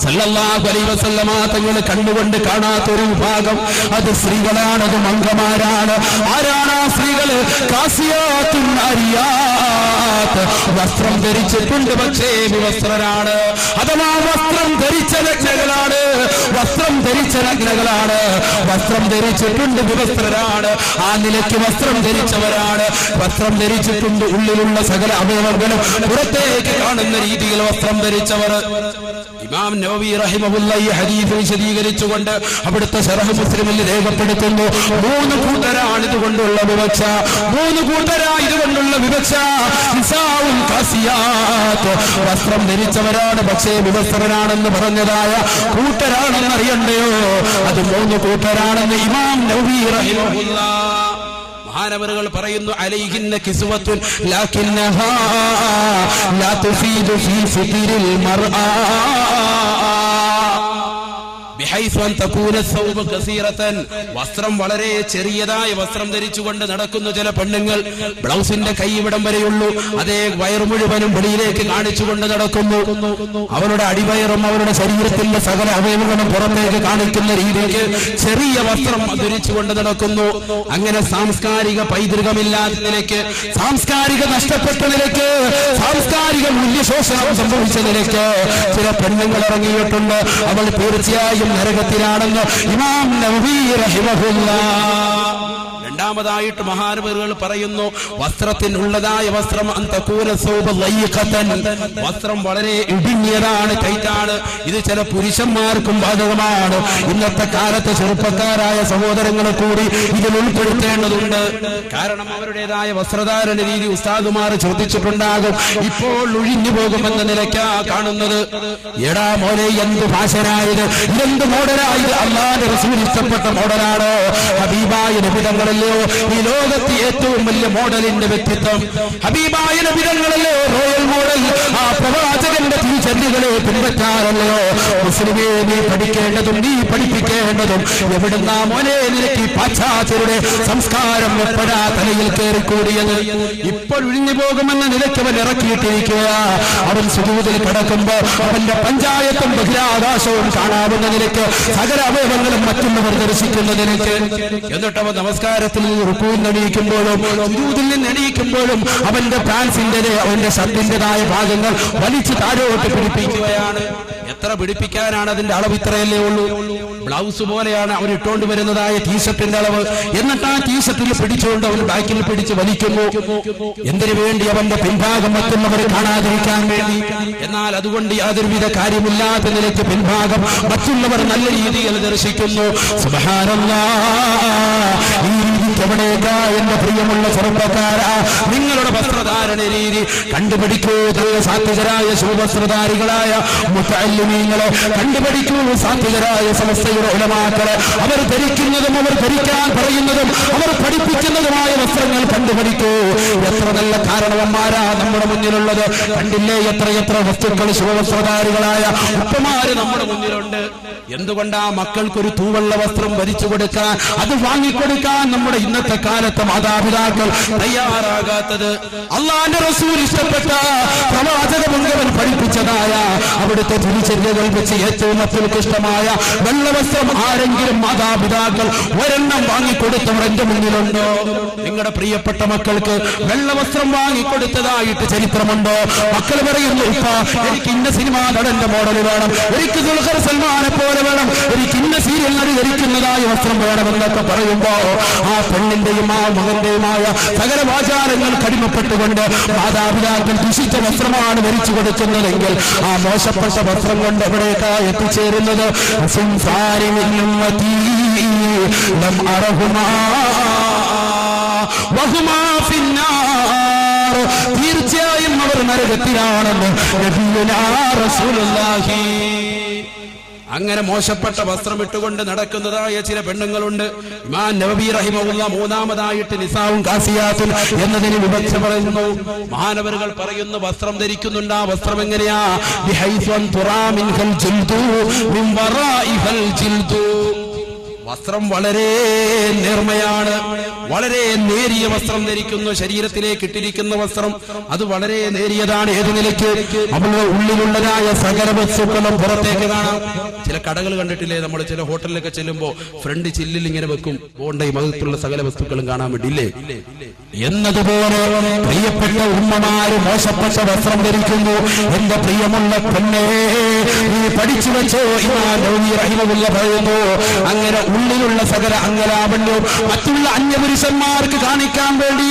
സല്ലല്ലാഹു അലൈഹി വസല്ലമ തങ്ങൾ കണ്ടുകൊണ്ട് കാണാത്തൊരു വിഭാഗം, അത് സ്ത്രീകളാണ്, അത് മംഗമാരാണ്. ആരാണ് ആ സ്ത്രീകള്? കാസിയാത്തുൻ ആരിയാത്ത്, വസ്ത്രം ധരിച്ചിട്ടുണ്ട് പക്ഷേ വിവസ്ത്രരാണ്, അഥവാ വസ്ത്രം ധരിച്ച നഗ്നകളാണ്, വസ്ത്രം ധരിച്ചിട്ടുണ്ട് വിവസ്ത്രരാണ്. ആ നിലയ്ക്ക് വസ്ത്രം ധരിച്ചവരാണ്. വസ്ത്രം ധരിച്ചിട്ടുണ്ട്, ഉള്ളിലുള്ള സകല അവയവങ്ങളും പുറത്തേക്ക് കാണുന്ന രീതിയിൽ വസ്ത്രം ധരിച്ചവർ. ഇമാം നവവി റഹിമഹുല്ലാഹി ഹദീസ് വിശദീകരിച്ചുകൊണ്ട് അവിടുത്തെ ശറഹ് മുസ്ലിമിൽ രേഖപ്പെടുത്തുന്നു, മൂന്ന് കൂട്ടരാണ് ഇതുകൊണ്ടുള്ള വിവക്ഷ, നിസാഉൻ കാസിയാത്ത്, വസ്ത്രം ധരിച്ചവരാണ് പക്ഷേ വിവസ്ത്രരാണെന്ന് പറഞ്ഞതായ കൂട്ടരാണെന്ന് അറിയണ്ടയോ? അത് മൂന്ന് കൂട്ടരാണെന്ന് ഇമാം നവവി റഹിമഹുല്ലാഹ് മഹാനവറുകൾ പറയുന്നു. അലൈഹിന്ന കിസ്വത്തുൻ ലാകിന്നഹാ ലാ തുഫീദു ഫീ ഫിത്രിൽ മർആ വസ്ത്രം വളരെ ചെറിയതായ വസ്ത്രം ധരിച്ചുകൊണ്ട് നടക്കുന്ന ചില പെണ്ണുങ്ങൾ, ബ്ലൗസിന്റെ കൈവിടം വരെയുള്ളൂ, അതേ വയറ് മുഴുവനും വെളിയിലേക്ക് കാണിച്ചുകൊണ്ട് നടക്കുന്നു. അവരുടെ അടിവയറും അവരുടെ ശരീരത്തിന്റെ സകല അവയവങ്ങളും പുറത്തേക്ക് കാണിക്കുന്ന രീതിക്ക് ചെറിയ വസ്ത്രം ധരിച്ചുകൊണ്ട് നടക്കുന്നു. അങ്ങനെ സാംസ്കാരിക പൈതൃകമില്ലാത്ത നിലയ്ക്ക്, സാംസ്കാരിക നഷ്ടപ്പെട്ട നിലയ്ക്ക്, സാംസ്കാരിക മൂല്യശോഷണം സംഭവിച്ച നിലയ്ക്ക് ചില പെണ്ണുങ്ങൾ ഇറങ്ങിയിട്ടുണ്ട്. അവൾ തീർച്ചയായും നരകത്തിലാണെന്ന് ഇമാം നവവി റഹിമഹുല്ലാഹ്. രണ്ടാമതായിട്ട് മഹാനവറുകൾ പറയുന്നു, വസ്ത്രത്തിനുള്ളതായ വസ്ത്രം വസ്ത്രം വളരെ ഇടുങ്ങിയതാണ്, ടൈറ്റാണ്. ഇത് ചില പുരുഷന്മാർക്കും ബാധകമാണ്. ഇന്നത്തെ കാലത്തെ ചെറുപ്പക്കാരായ സഹോദരങ്ങളെ കൂടി ഇതിൽ ഉൾപ്പെടുത്തേണ്ടതുണ്ട്. കാരണം അവരുടേതായ വസ്ത്രധാരണ രീതി ഉസ്താദുമാർ ചോദിച്ചിട്ടുണ്ടാകും. ഇപ്പോൾ ഒഴിഞ്ഞു പോകുമെന്ന നിലയ്ക്കാ കാണുന്നത്. എടാ മോനെ, എന്ത് ഫാഷനായത്, എന്ത് മോഡലായത്! അല്ലാഹുവിന്റെ റസൂൽ ഇഷ്ടപ്പെട്ട മോഡലാണോ? ഹബീബായ നബി തങ്ങളല്ലേ ഈ ലോകത്ത് ഏറ്റവും വലിയ മോഡലിന്റെ വ്യക്തിത്വം? ഹബീബായ നബി തങ്ങളല്ലേ റോയൽ മോഡൽ? ആ പ്രവാചകന്റെ തിരിച്ചറിവുകളെ പിൻപറ്റാറല്ലയോ മുസ്ലിമേ നീ പഠിക്കേണ്ടതും നീ പഠിപ്പിക്കേണ്ടതും? എവിടുന്നാ മോനെ നിനക്ക് പാശ്ചാത്യരുടെ സംസ്കാരം എപ്പോഴാ തലയിൽ കയറിക്കൂടിയത്? ഇപ്പോൾ ഒഴിഞ്ഞു പോകുമെന്ന നിലയ്ക്ക് അവൻ ഇറക്കിയിട്ടിരിക്കുക. അവൻ സുജൂദിൽ കിടക്കുമ്പോ അവന്റെ പഞ്ചായത്തും ബഹിരാകാശവും കാണാവുന്ന നിലയ്ക്ക് സകല അവയവങ്ങളും മറ്റുള്ളവർ ദർശിക്കുന്ന നിലയ്ക്ക്. എന്നിട്ട് അവൻ നമസ്കാരത്തിൽ റുക്കൂയിൽ എണീക്കുമ്പോഴും സുജൂദിൽ നിന്ന് എണീക്കുമ്പോഴും അവന്റെ പാൻസിന്റെ അവന്റെ ഷർട്ടിന്റേതായ ഭാഗങ്ങൾ വലിച്ചു താഴോട്ട് പിടിപ്പിക്കുകയാണ്. എത്ര പിടിപ്പിക്കാനാണ്? അതിന്റെ അളവ് ഇത്രയല്ലേ ഉള്ളൂ. ബ്ലൗസ് പോലെയാണ് അവൻ ഇട്ടുകൊണ്ട് വരുന്നതായ ടീഷർട്ടിന്റെ അളവ്. എന്നിട്ട് ആ ടീഷർട്ടിൽ പിടിച്ചുകൊണ്ട് അവൻ ബാക്കിൽ പിടിച്ച് വലിക്കുന്നു. എന്തിനു വേണ്ടി? അവന്റെ പിൻഭാഗം മറ്റുള്ളവർ കാണാതിരിക്കാൻ വേണ്ടി. എന്നാൽ അതുകൊണ്ട് യാതൊരുവിധ കാര്യമില്ലാത്ത നിലയ്ക്ക് പിൻഭാഗം മറ്റുള്ളവർ നല്ല രീതിയിൽ ദർശിക്കുന്നു. സുബ്ഹാനല്ലാഹ്, ഈ രീതി എവിടേക്കാ എന്റെ പ്രിയമുള്ള ചെറുപ്പക്കാരാ? നിങ്ങളുടെ വസ്ത്രധാരണ രീതി കണ്ടുപിടിക്കൂ. സാത്വികരായ ശുഭവസ്ത്രധാരികളായ മുതഅല്ലിമീങ്ങളെ കണ്ടുപിടിക്കൂ. സാത്വികരായ സമസ്തയുടെ ഉലമാക്കളെ അവർ ധരിക്കുന്നതും അവർ ധരിക്കാൻ പറയുന്നതും അവർ പഠിപ്പിക്കുന്നതുമായ വസ്ത്രങ്ങൾ കണ്ടുപിടിക്കൂ. എത്ര നല്ല കാരണവന്മാരാ നമ്മുടെ മുന്നിലുള്ളത്. കണ്ടില്ലേ എത്രയെത്ര വസ്തുക്കൾ ശുഭവസ്ത്രധാരികളായ ഉപ്പമാര് നമ്മുടെ മുന്നിലുണ്ട്. എന്തുകൊണ്ടാ മക്കൾക്കൊരു തൂവെള്ള വസ്ത്രം ഭരിച്ചു കൊടുക്കാൻ, അത് വാങ്ങിക്കൊടുക്കാൻ നമ്മുടെ ഇന്നത്തെ കാലത്ത് മാതാപിതാക്കൾ തയ്യാറാകാത്തത്? അള്ളാന്റെ റസൂൽ ഇഷ്ടപ്പെട്ട പ്രവാചക മുഴുവൻ പഠിപ്പിച്ചതായ അവിടുത്തെ തിരിച്ചറിയകൾ വെച്ച് ഏറ്റവും അത്യുത്കൃഷ്ടമായ വെള്ളവസ്ത്രം ആരെങ്കിലും മാതാപിതാക്കൾ ഒരെണ്ണം വാങ്ങിക്കൊടുത്തവർ എന്റെ മുന്നിലുണ്ടോ? നിങ്ങളുടെ പ്രിയപ്പെട്ട മക്കൾക്ക് വെള്ളവസ്ത്രം വാങ്ങിക്കൊടുത്തതായിട്ട് ചരിത്രമുണ്ടോ? മക്കൾ പറയുന്നു, ഉപ്പ എനിക്ക് ഇന്ന സിനിമാ നടന്റെ മോഡൽ വേണം, എനിക്ക് ദുൽഖർ സൽമാനെ പോലെ വേണം, എനിക്ക് ഇന്ന സീരിയൽ നടി ധരിക്കുന്നതായ വസ്ത്രം വേണമെന്നൊക്കെ പറയുമ്പോ ആ പെണ്ണിന്റെയും ആ മകന്റെയുമായ സകല വാചാരങ്ങൾ കടിമപ്പെട്ടുകൊണ്ട് മാതാപിതാക്കൾ ദുഷിച്ച വസ്ത്രമാണ് ധരിച്ചു കൊടുക്കുന്നതെങ്കിൽ ആ മോശപ്പെട്ട വസ്ത്രം കൊണ്ട് എവിടേക്കാ എത്തിച്ചേരുന്നത്? തീർച്ചയായും അവർ നരകത്തിലാണെന്ന് നബിയുനാ റസൂലുള്ളാഹി. അങ്ങനെ മോശപ്പെട്ട വസ്ത്രം ഇട്ടുകൊണ്ട് നടക്കുന്നതായ ചില പെണ്ണുങ്ങളുണ്ട്. ഇമാം നവവി റഹിമഹുല്ലാ മൂന്നാമതായിട്ട് നിസാവും കാസിയാത്തുൻ എന്നതിന് വിവക്ഷ പറയുന്നു. മഹാനവറുകൾ പറയുന്നു, വസ്ത്രം ധരിക്കുന്നുണ്ട്. ആ വസ്ത്രം എങ്ങനെയാ? ബിഹൈസൻ തുറാമിൻഹൽ ജിൽദു മിൻ വറാഇഹൽ ജിൽദു. വസ്ത്രം വളരെ നേർമയാണ്, വളരെ നേരിയ വസ്ത്രം ധരിക്കുന്നു. ശരീരത്തിലേക്ക് ഇട്ടിരിക്കുന്ന വസ്ത്രം അത് വളരെ നേരിയതാണ്. ഏത് നിലയ്ക്ക്? നമ്മുടെ ഉള്ളിലുള്ളതായ സകല വസ്തുക്കളും പുറത്തേക്ക് കാണാം. ചില കടകൾ കണ്ടിട്ടില്ലേ, നമ്മൾ ചില ഹോട്ടലിലൊക്കെ ചെല്ലുമ്പോൾ ഫ്രണ്ട് ചില്ലിൽ ഇങ്ങനെ വെക്കും, ബോണ്ടയും മകത്തുള്ള സകല വസ്തുക്കളും കാണാൻ വേണ്ടിയില്ലേ? എന്നതുപോലെ പ്രിയപ്പെട്ട ഉമ്മമാര് മോശപ്പെട്ട വസ്ത്രം ധരിക്കുന്നു. എന്റെ പ്രിയമുള്ള പെണ്ണേ, നീ പഠിച്ചു വെച്ചോ. ഇമാം നവവി റഹിമഹുല്ലാ പറയുന്നു, അങ്ങനെ ഉള്ളിലുള്ള സകല അംഗലാവണ്യവും മറ്റുള്ള അന്യപുരുഷന്മാർക്ക് കാണിക്കാൻ വേണ്ടി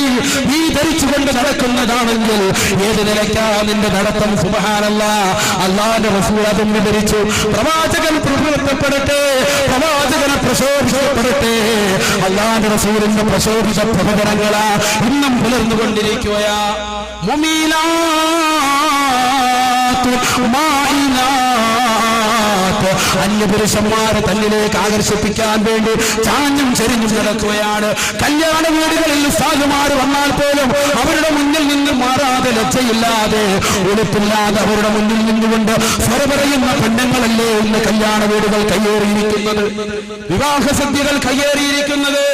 നീ ധരിച്ചുകൊണ്ട് നടക്കുന്നതാണെങ്കിൽ ഏത് നിലയ്ക്കാ നിന്റെ നടത്തം? സുബ്ഹാനല്ലാഹ്. അല്ലാഹുവിന്റെ റസൂൽ അതൊന്ന് ധരിച്ചു. പ്രവാചകൻ പ്രശംസിക്കപ്പെടട്ടെ, പ്രവാചകനെ പ്രശോഭിക്കപ്പെടട്ടെ. അല്ലാഹുവിന്റെ റസൂലിന്റെ പ്രശോഭിച്ച പ്രവചനങ്ങളാ ഇന്നും പുലർന്നുകൊണ്ടിരിക്കുകയാ. അന്യപുരുഷന്മാരെ തന്നിലേക്ക് ആകർഷിപ്പിക്കാൻ വേണ്ടി ചാഞ്ഞും ചെരിഞ്ഞും നടക്കുകയാണ്. കല്യാണ വീടുകളിൽ സാധുമാർ വന്നാൽ പോലും അവരുടെ മുന്നിൽ നിന്ന് മാറാതെ ലജ്ജയില്ലാതെ ഉടുപ്പില്ലാതെ അവരുടെ മുന്നിൽ നിന്നുകൊണ്ട് സ്വര പറയുന്ന പെണ്ണുങ്ങളല്ലേ ഇന്ന് കല്യാണ വീടുകൾ കയ്യേറിയിരിക്കുന്നത്, വിവാഹ സദ്യകൾ കയ്യേറിയിരിക്കുന്നത്.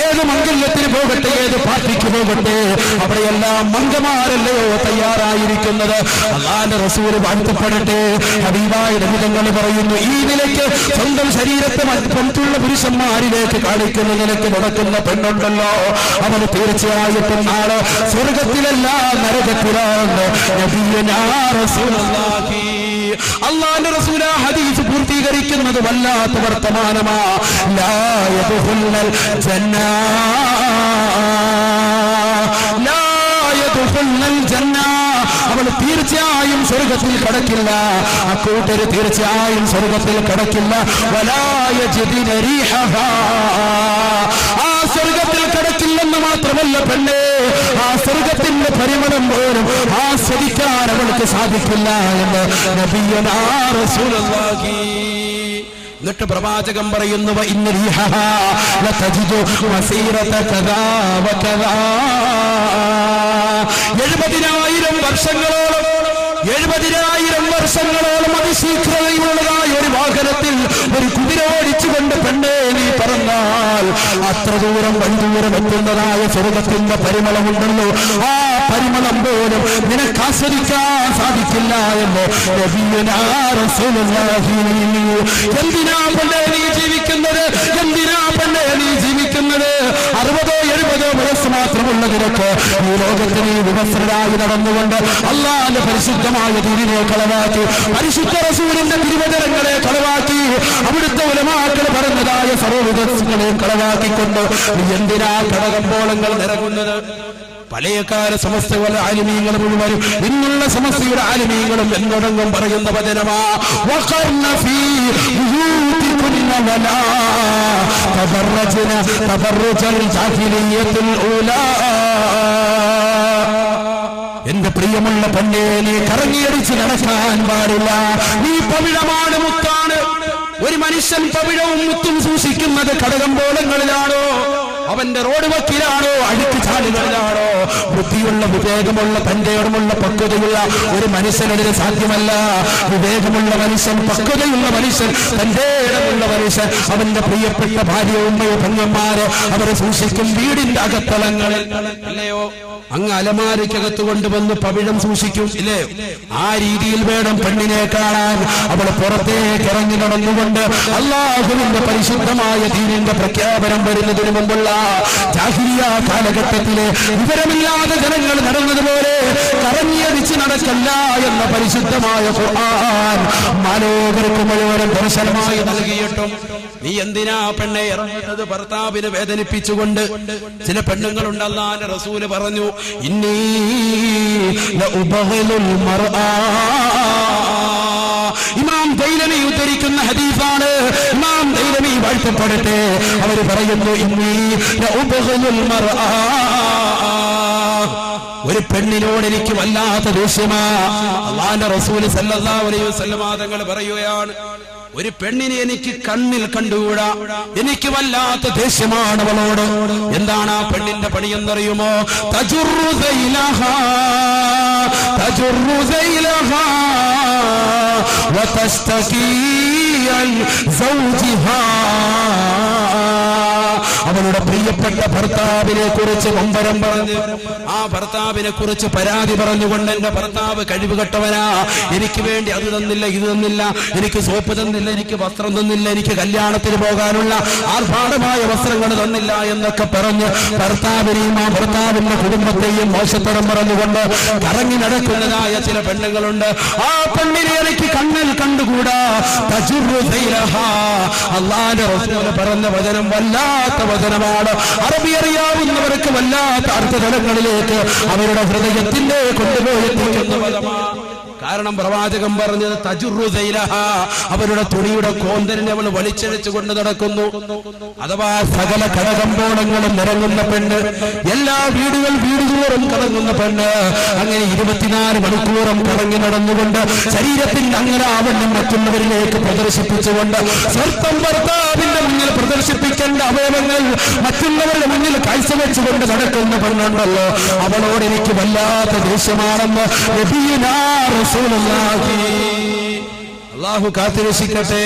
ഏത് മംഗല്യത്തിന് പോകട്ടെ, ഏത് പാർട്ടിക്ക് പോകട്ടെ, അവിടെയെല്ലാം മംഗമാരല്ലയോ തയ്യാറായിരിക്കുന്നത്. അല്ലാഹുവിന്റെ റസൂൽ വാഴ്ത്തപ്പെടട്ടെ. ഹബീബായ നബി തങ്ങൾ പറയുന്നു, ഈ നിലയ്ക്ക് സ്വന്തം ശരീരത്തെ മറ്റുള്ള പുരുഷന്മാരിലേക്ക് കാണിക്കുന്ന നിലയ്ക്ക് നടക്കുന്ന പെണ്ണുണ്ടല്ലോ, അവന് തീർച്ചയായിട്ടും നാളെ സ്വർഗത്തിലല്ല നരകത്തിലാണ്. നബിയുനാ റസൂലുള്ളാഹി. അല്ലാഹുവിന്റെ റസൂൽ ആ ഹദീസ് പൂർത്തീകരിക്കുന്നത് വല്ലാത്ത വർത്തമാനമാ. ലാ യദ്ഖുലുൽ ജന്ന, ലാ യദ്ഖുലുൽ ജന്ന. അവൾ തീർച്ചയായും സ്വർഗത്തിൽ കടക്കില്ല. അക്കൂട്ടര് തീർച്ചയായും സ്വർഗത്തിൽ കടക്കില്ല. വലാ യജിദുന റീഹഹാ. ആ സ്വർഗത്തിൽ കടക്കില്ലെന്ന് മാത്രമല്ല പെണ്ണേ, ആ സ്വർഗത്തിന്റെ പരിമളം പോലും ആസ്വദിക്കാൻ അവൾക്ക് സാധിക്കില്ല എന്ന് നബിയുനാ റസൂലുള്ളാഹി. എന്നിട്ട് പ്രവാചകൻ പറയുന്നു, ഇന്ന റീഹഹാ ലതജിദു മസീറത കദാ വകദാ. 70,000 വർഷങ്ങളോളം 70,000 വർഷങ്ങളോളം അതിശീഘ്രതയുള്ളതായ ഒരു വാഹനത്തിൽ ഒരു കുതിര ഓടിച്ചുകൊണ്ട് പെണ്ണേ നീ പറഞ്ഞാൽ അത്ര ദൂരം വൻദൂരം എത്തുന്നതായ സ്വർഗത്തിന്റെ പരിമളമുണ്ടല്ലോ, ആ പരിമളം പോലും നിനക്ക് ആസ്വദിക്കാൻ സാധിക്കില്ല എന്ന് നബിയുനാ റസൂലുള്ളാഹി. എന്തിനാ പെണ്ണേ നീ ജീവിക്കുന്നത്? എന്തിനാ പെണ്ണേ നീ ജീവിക്കുന്നത്? 60-70 വയസ്സ് മാത്രമുള്ള നിനക്ക് ഈ ലോകത്ത് നീ വിവസ്ത്രരായി നടന്നുകൊണ്ട് അല്ലാഹുവിന്റെ പരിശുദ്ധമായ ദീനിനെ കളവാക്കി, പരിശുദ്ധ റസൂലിന്റെ തിരുവചനങ്ങളെ കളവാക്കി, അവിടുത്തെ ഉലമാക്കൾ പറഞ്ഞതായ സർവ്വവിധങ്ങളെ കളവാക്കിക്കൊണ്ട് എന്തിനാ കടകമ്പോളങ്ങൾ നിറങ്ങുന്നത്? പഴയകാല സമസ്തകളുടെ ആലിമീങ്ങൾ മുഴുവനും ഇന്നുള്ള സമസ്തയുടെ ആലിമീങ്ങളും എന്നോടൊന്നും പറയുന്ന വചനമാ. വഖർന ഫീ ബുയൂതികുന്ന بيوتكن ولا تبرجن تبرج الجاهلية الأولى. എന്റെ പ്രിയമുള്ള പെണ്ണേ, നീ കറങ്ങിയടിച്ച് നടക്കാൻ പാടില്ല. നീ പവിഴമാണ്, മുത്താണ്. ഒരു മനുഷ്യൻ പവിഴവും മുത്തും സൂക്ഷിക്കുന്നത് കടകമ്പോളങ്ങളിലാണോ, അവന്റെ റോഡ് വക്കിലാണോ, അഴുക്ക് ചാലുകളിലാണോ? ബുദ്ധിയുള്ള, വിവേകമുള്ള, തന്റെ ഇടമുള്ള, പക്വതയുള്ള ഒരു മനുഷ്യനതിന് സാധ്യമല്ല. വിവേകമുള്ള മനുഷ്യൻ, പക്വതയുള്ള മനുഷ്യൻ, തന്റെ ഇടമുള്ള മനുഷ്യൻ അവന്റെ പ്രിയപ്പെട്ട ഭാര്യ, ഉമ്മയോ, പെങ്ങന്മാര് അവരെ സൂക്ഷിക്കും വീടിന്റെ അകത്തളങ്ങളിൽ, അല്ലയോ? അങ്ങ് അലമാരയ്ക്കകത്ത് കൊണ്ടുവന്ന് പവിഴം സൂക്ഷിക്കും, ഇല്ലേ? ആ രീതിയിൽ വേണം പെണ്ണിനെ കാണാൻ. അവൾ പുറത്തേക്ക് ഇറങ്ങി നടന്നുകൊണ്ട് അല്ലാഹുവിന്റെ പരിശുദ്ധമായ ദീനിന്റെ പ്രഖ്യാപനം വരുന്നതിന് മുമ്പുള്ള ജാഹിലിയ കാലഘട്ടത്തിലെ വിവരമില്ലാതെ ജനങ്ങൾ നടന്നതുപോലെ കറങ്ങിയടിച്ച് നടക്കല്ല എന്ന പരിശുദ്ധമായ ഖുർആൻ മാലോകർക്ക് മുഴുവനും ദർശനമായി നൽകിയിട്ടും നീ എന്തിനാ പെണ്ണെ ഇറങ്ങുന്നത്? ഭർത്താവിനെ വേദനിപ്പിച്ചുകൊണ്ട്. ചില പെണ്ണുങ്ങളുണ്ട്, അല്ലാഹുവിന്റെ റസൂല് പറഞ്ഞു, ഇന്നി ലഉബഗിലുൽ മർആ. ഇമാം ദൈലമി ഉദ്ധരിക്കുന്ന ഹദീസാണ്. ഇമാം ദൈലമി വാഴ്ത്തപ്പെടട്ടെ, അവർ പറയുന്നു, ഇന്നി ലഉബഗിലുൽ മർആ. ഒരു പെണ്ണിനോട് എനിക്ക് വല്ലാത്ത ദേഷ്യമാ. അല്ലാഹുവിന്റെ റസൂല് സല്ലല്ലാഹു അലൈഹി വസല്ലം തങ്ങൾ പറയുകയാണ്, ഒരു പെണ്ണിനെ എനിക്ക് കണ്ണിൽ കണ്ടുകൂടാ, എനിക്ക് വല്ലാത്ത ദേഷ്യമാണ് അവളോട്. എന്താണ് ആ പെണ്ണിന്റെ പണി എന്നറിയുമോ? തജുറു സൈലഹാ തജുറു സൈലഹാ വതസ്തകീ അൻ സൗജിഹാ. അവളുടെ പ്രിയപ്പെട്ട ഭർത്താവിനെ കുറിച്ച് കൊമ്പരം പറഞ്ഞ്, ആ ഭർത്താവിനെ കുറിച്ച് പരാതി പറഞ്ഞുകൊണ്ട്, എന്റെ ഭർത്താവ് കഴിവുകെട്ടവനാ, എനിക്ക് വേണ്ടി അത് തന്നില്ല, ഇത് തന്നില്ല, എനിക്ക് സോപ്പ് തന്നില്ല, എനിക്ക് വസ്ത്രം തന്നില്ല, എനിക്ക് കല്യാണത്തിന് പോകാനുള്ള ആർഭാടമായ വസ്ത്രങ്ങൾ തന്നില്ല എന്നൊക്കെ പറഞ്ഞ് ഭർത്താവിനെയും ആ ഭർത്താവിന്റെ കുടുംബത്തെയും മോശത്തരം പറഞ്ഞുകൊണ്ട് കറങ്ങി നടക്കുന്നതായ ചില പെണ്ണുങ്ങളുണ്ട്. ആ പെണ്ണിനെ എനിക്ക് കണ്ണിൽ കണ്ടുകൂടാ. അല്ലാഹുവിന്റെ റസൂൽ പറഞ്ഞ വചനം വല്ലാത്ത വചനമാണ്. അറബി അറിയാവുന്നവർക്ക് വല്ലാത്ത അർത്ഥതലങ്ങളിലേക്ക് അവരുടെ ഹൃദയത്തിന്റെ കൊണ്ടുപോയി എത്തിക്കുന്ന പദമാണ്. കാരണം പ്രവാചകൻ പറഞ്ഞത് തജുറു സൈലഹ, അവരുടെ തുണിയുടെ കോന്തലിനെ അവൾ വലിച്ചഴിച്ചു കൊണ്ട് നടക്കുന്നു. അഥവാ സകല കടകമ്പോളങ്ങളും നിറങ്ങുന്ന പെണ്ണ്, എല്ലാ വീടുകളോറും കറങ്ങുന്ന പെണ്ണ്. അങ്ങനെ 24 മണിക്കൂറും കറങ്ങി നടന്നുകൊണ്ട് ശരീരത്തിന്റെ അങ്ങനെ ആവണ്ണം മറ്റുള്ളവരിലേക്ക് പ്രദർശിപ്പിച്ചുകൊണ്ട് സ്വന്തം ഭർത്താവിന്റെ മുന്നിൽ പ്രദർശിപ്പിക്കേണ്ട അവയവങ്ങൾ മറ്റുള്ളവരുടെ മുന്നിൽ കാഴ്ചവെച്ചുകൊണ്ട് നടക്കുന്ന പെണ്ണുണ്ടല്ലോ, അവളോട് എനിക്ക് വല്ലാത്ത ദേഷ്യമാണെന്ന് അല്ലാഹു കാത്തിരക്ഷിക്കട്ടെ,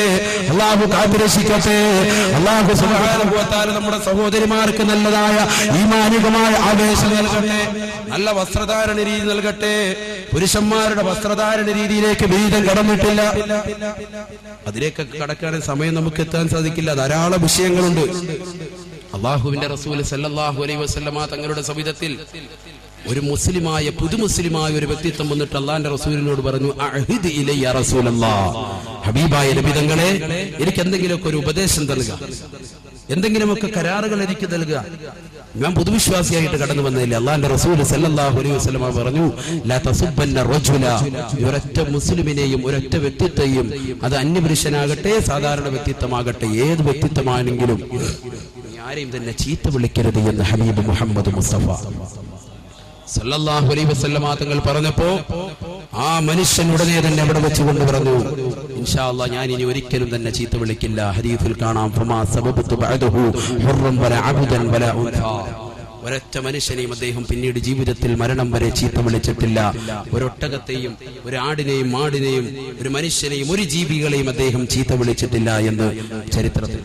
അല്ലാഹു കാത്തിരക്ഷിക്കട്ടെ. അല്ലാഹു സുബ്ഹാനഹു വ തആല നമ്മുടെ സഹോദരിമാർക്ക് നല്ലതായ ഈമാനികമായ ആവേശം നൽകട്ടെ, നല്ല വസ്ത്രധാരണ രീതി നൽകട്ടെ. പുരുഷന്മാരുടെ വസ്ത്രധാരണ രീതിയിലേക്ക് ഭേദം കടന്നിട്ടില്ല. അതിലേക്ക് കടക്കാൻ സമയം നമുക്ക് എത്താൻ സാധിക്കില്ല, ധാരാളം വിഷയങ്ങളുണ്ട്. അല്ലാഹുവിന്റെ റസൂൽ സല്ലല്ലാഹു അലൈഹി വസല്ലമ തങ്ങളുടെ സവിധത്തിൽ ഒരു മുസ്ലിമായ പുതുമുസ്ലിമായ ഒരു വ്യക്തിത്വം വന്നിട്ട് അല്ലാഹുവിന്റെ റസൂലിനോട് പറഞ്ഞു, അഹ്ദ് ഇലയ്യ റസൂലല്ലാഹ്, ഹബീബായ നബി തങ്ങളെ എനിക്ക് എന്തെങ്കിലുമൊക്കെ ഒരു ഉപദേശം നൽകുക, എന്തെങ്കിലുമൊക്കെ കരാറുകൾ എനിക്ക് നൽകുക. ഞാൻ പൊതുവിശ്വാസിയായിട്ട് കടന്നു വന്നതില്ല. അല്ലാഹുവിന്റെ റസൂൽ സല്ലല്ലാഹു അലൈഹി വസല്ലമ പറഞ്ഞു, ലാ തസുബ്ബന്ന റജുല, ഒരൊറ്റ മുസ്ലിമിനെയും ഒരൊറ്റ വ്യക്തിത്വത്തെയും, അത് അന്യപുരുഷനാകട്ടെ സാധാരണ വ്യക്തിത്വമാകട്ടെ ഏത് വ്യക്തിത്വമാണെങ്കിലും ആരെയും തന്നെ ചീത്ത വിളിക്കരുത് എന്ന് ഹബീബ് മുഹമ്മദ് മുസ്തഫ സല്ലല്ലാഹു അലൈഹി വസല്ലമ തങ്ങൾ പറഞ്ഞപ്പോ ആ മനുഷ്യൻ ഉടനെ തന്നെ അവിടെ വെച്ചുകൊണ്ട് പറഞ്ഞു, ഇൻഷാ അല്ലാഹ് ഞാൻ ഇനി ഒരിക്കലും തന്നെ ചീത്ത വിളിക്കില്ല. ഹദീസിൽ കാണാം, ഫമാ സബബതു ബഅദഹു ഹുർറൻ വല അബ്ദൻ വല ഉൻസാ. ഒരൊറ്റ മനുഷ്യനെയും അദ്ദേഹം പിന്നീട് ജീവിതത്തിൽ മരണം വരെ ചീത്ത വിളിച്ചിട്ടില്ല. ഒരൊട്ടകത്തെയും ഒരു ആടിനെയും മാടിനെയും ഒരു മനുഷ്യനെയും ഒരു ജീവികളെയും അദ്ദേഹം ചീത്ത വിളിച്ചിട്ടില്ല എന്ന് ചരിത്രത്തിൽ.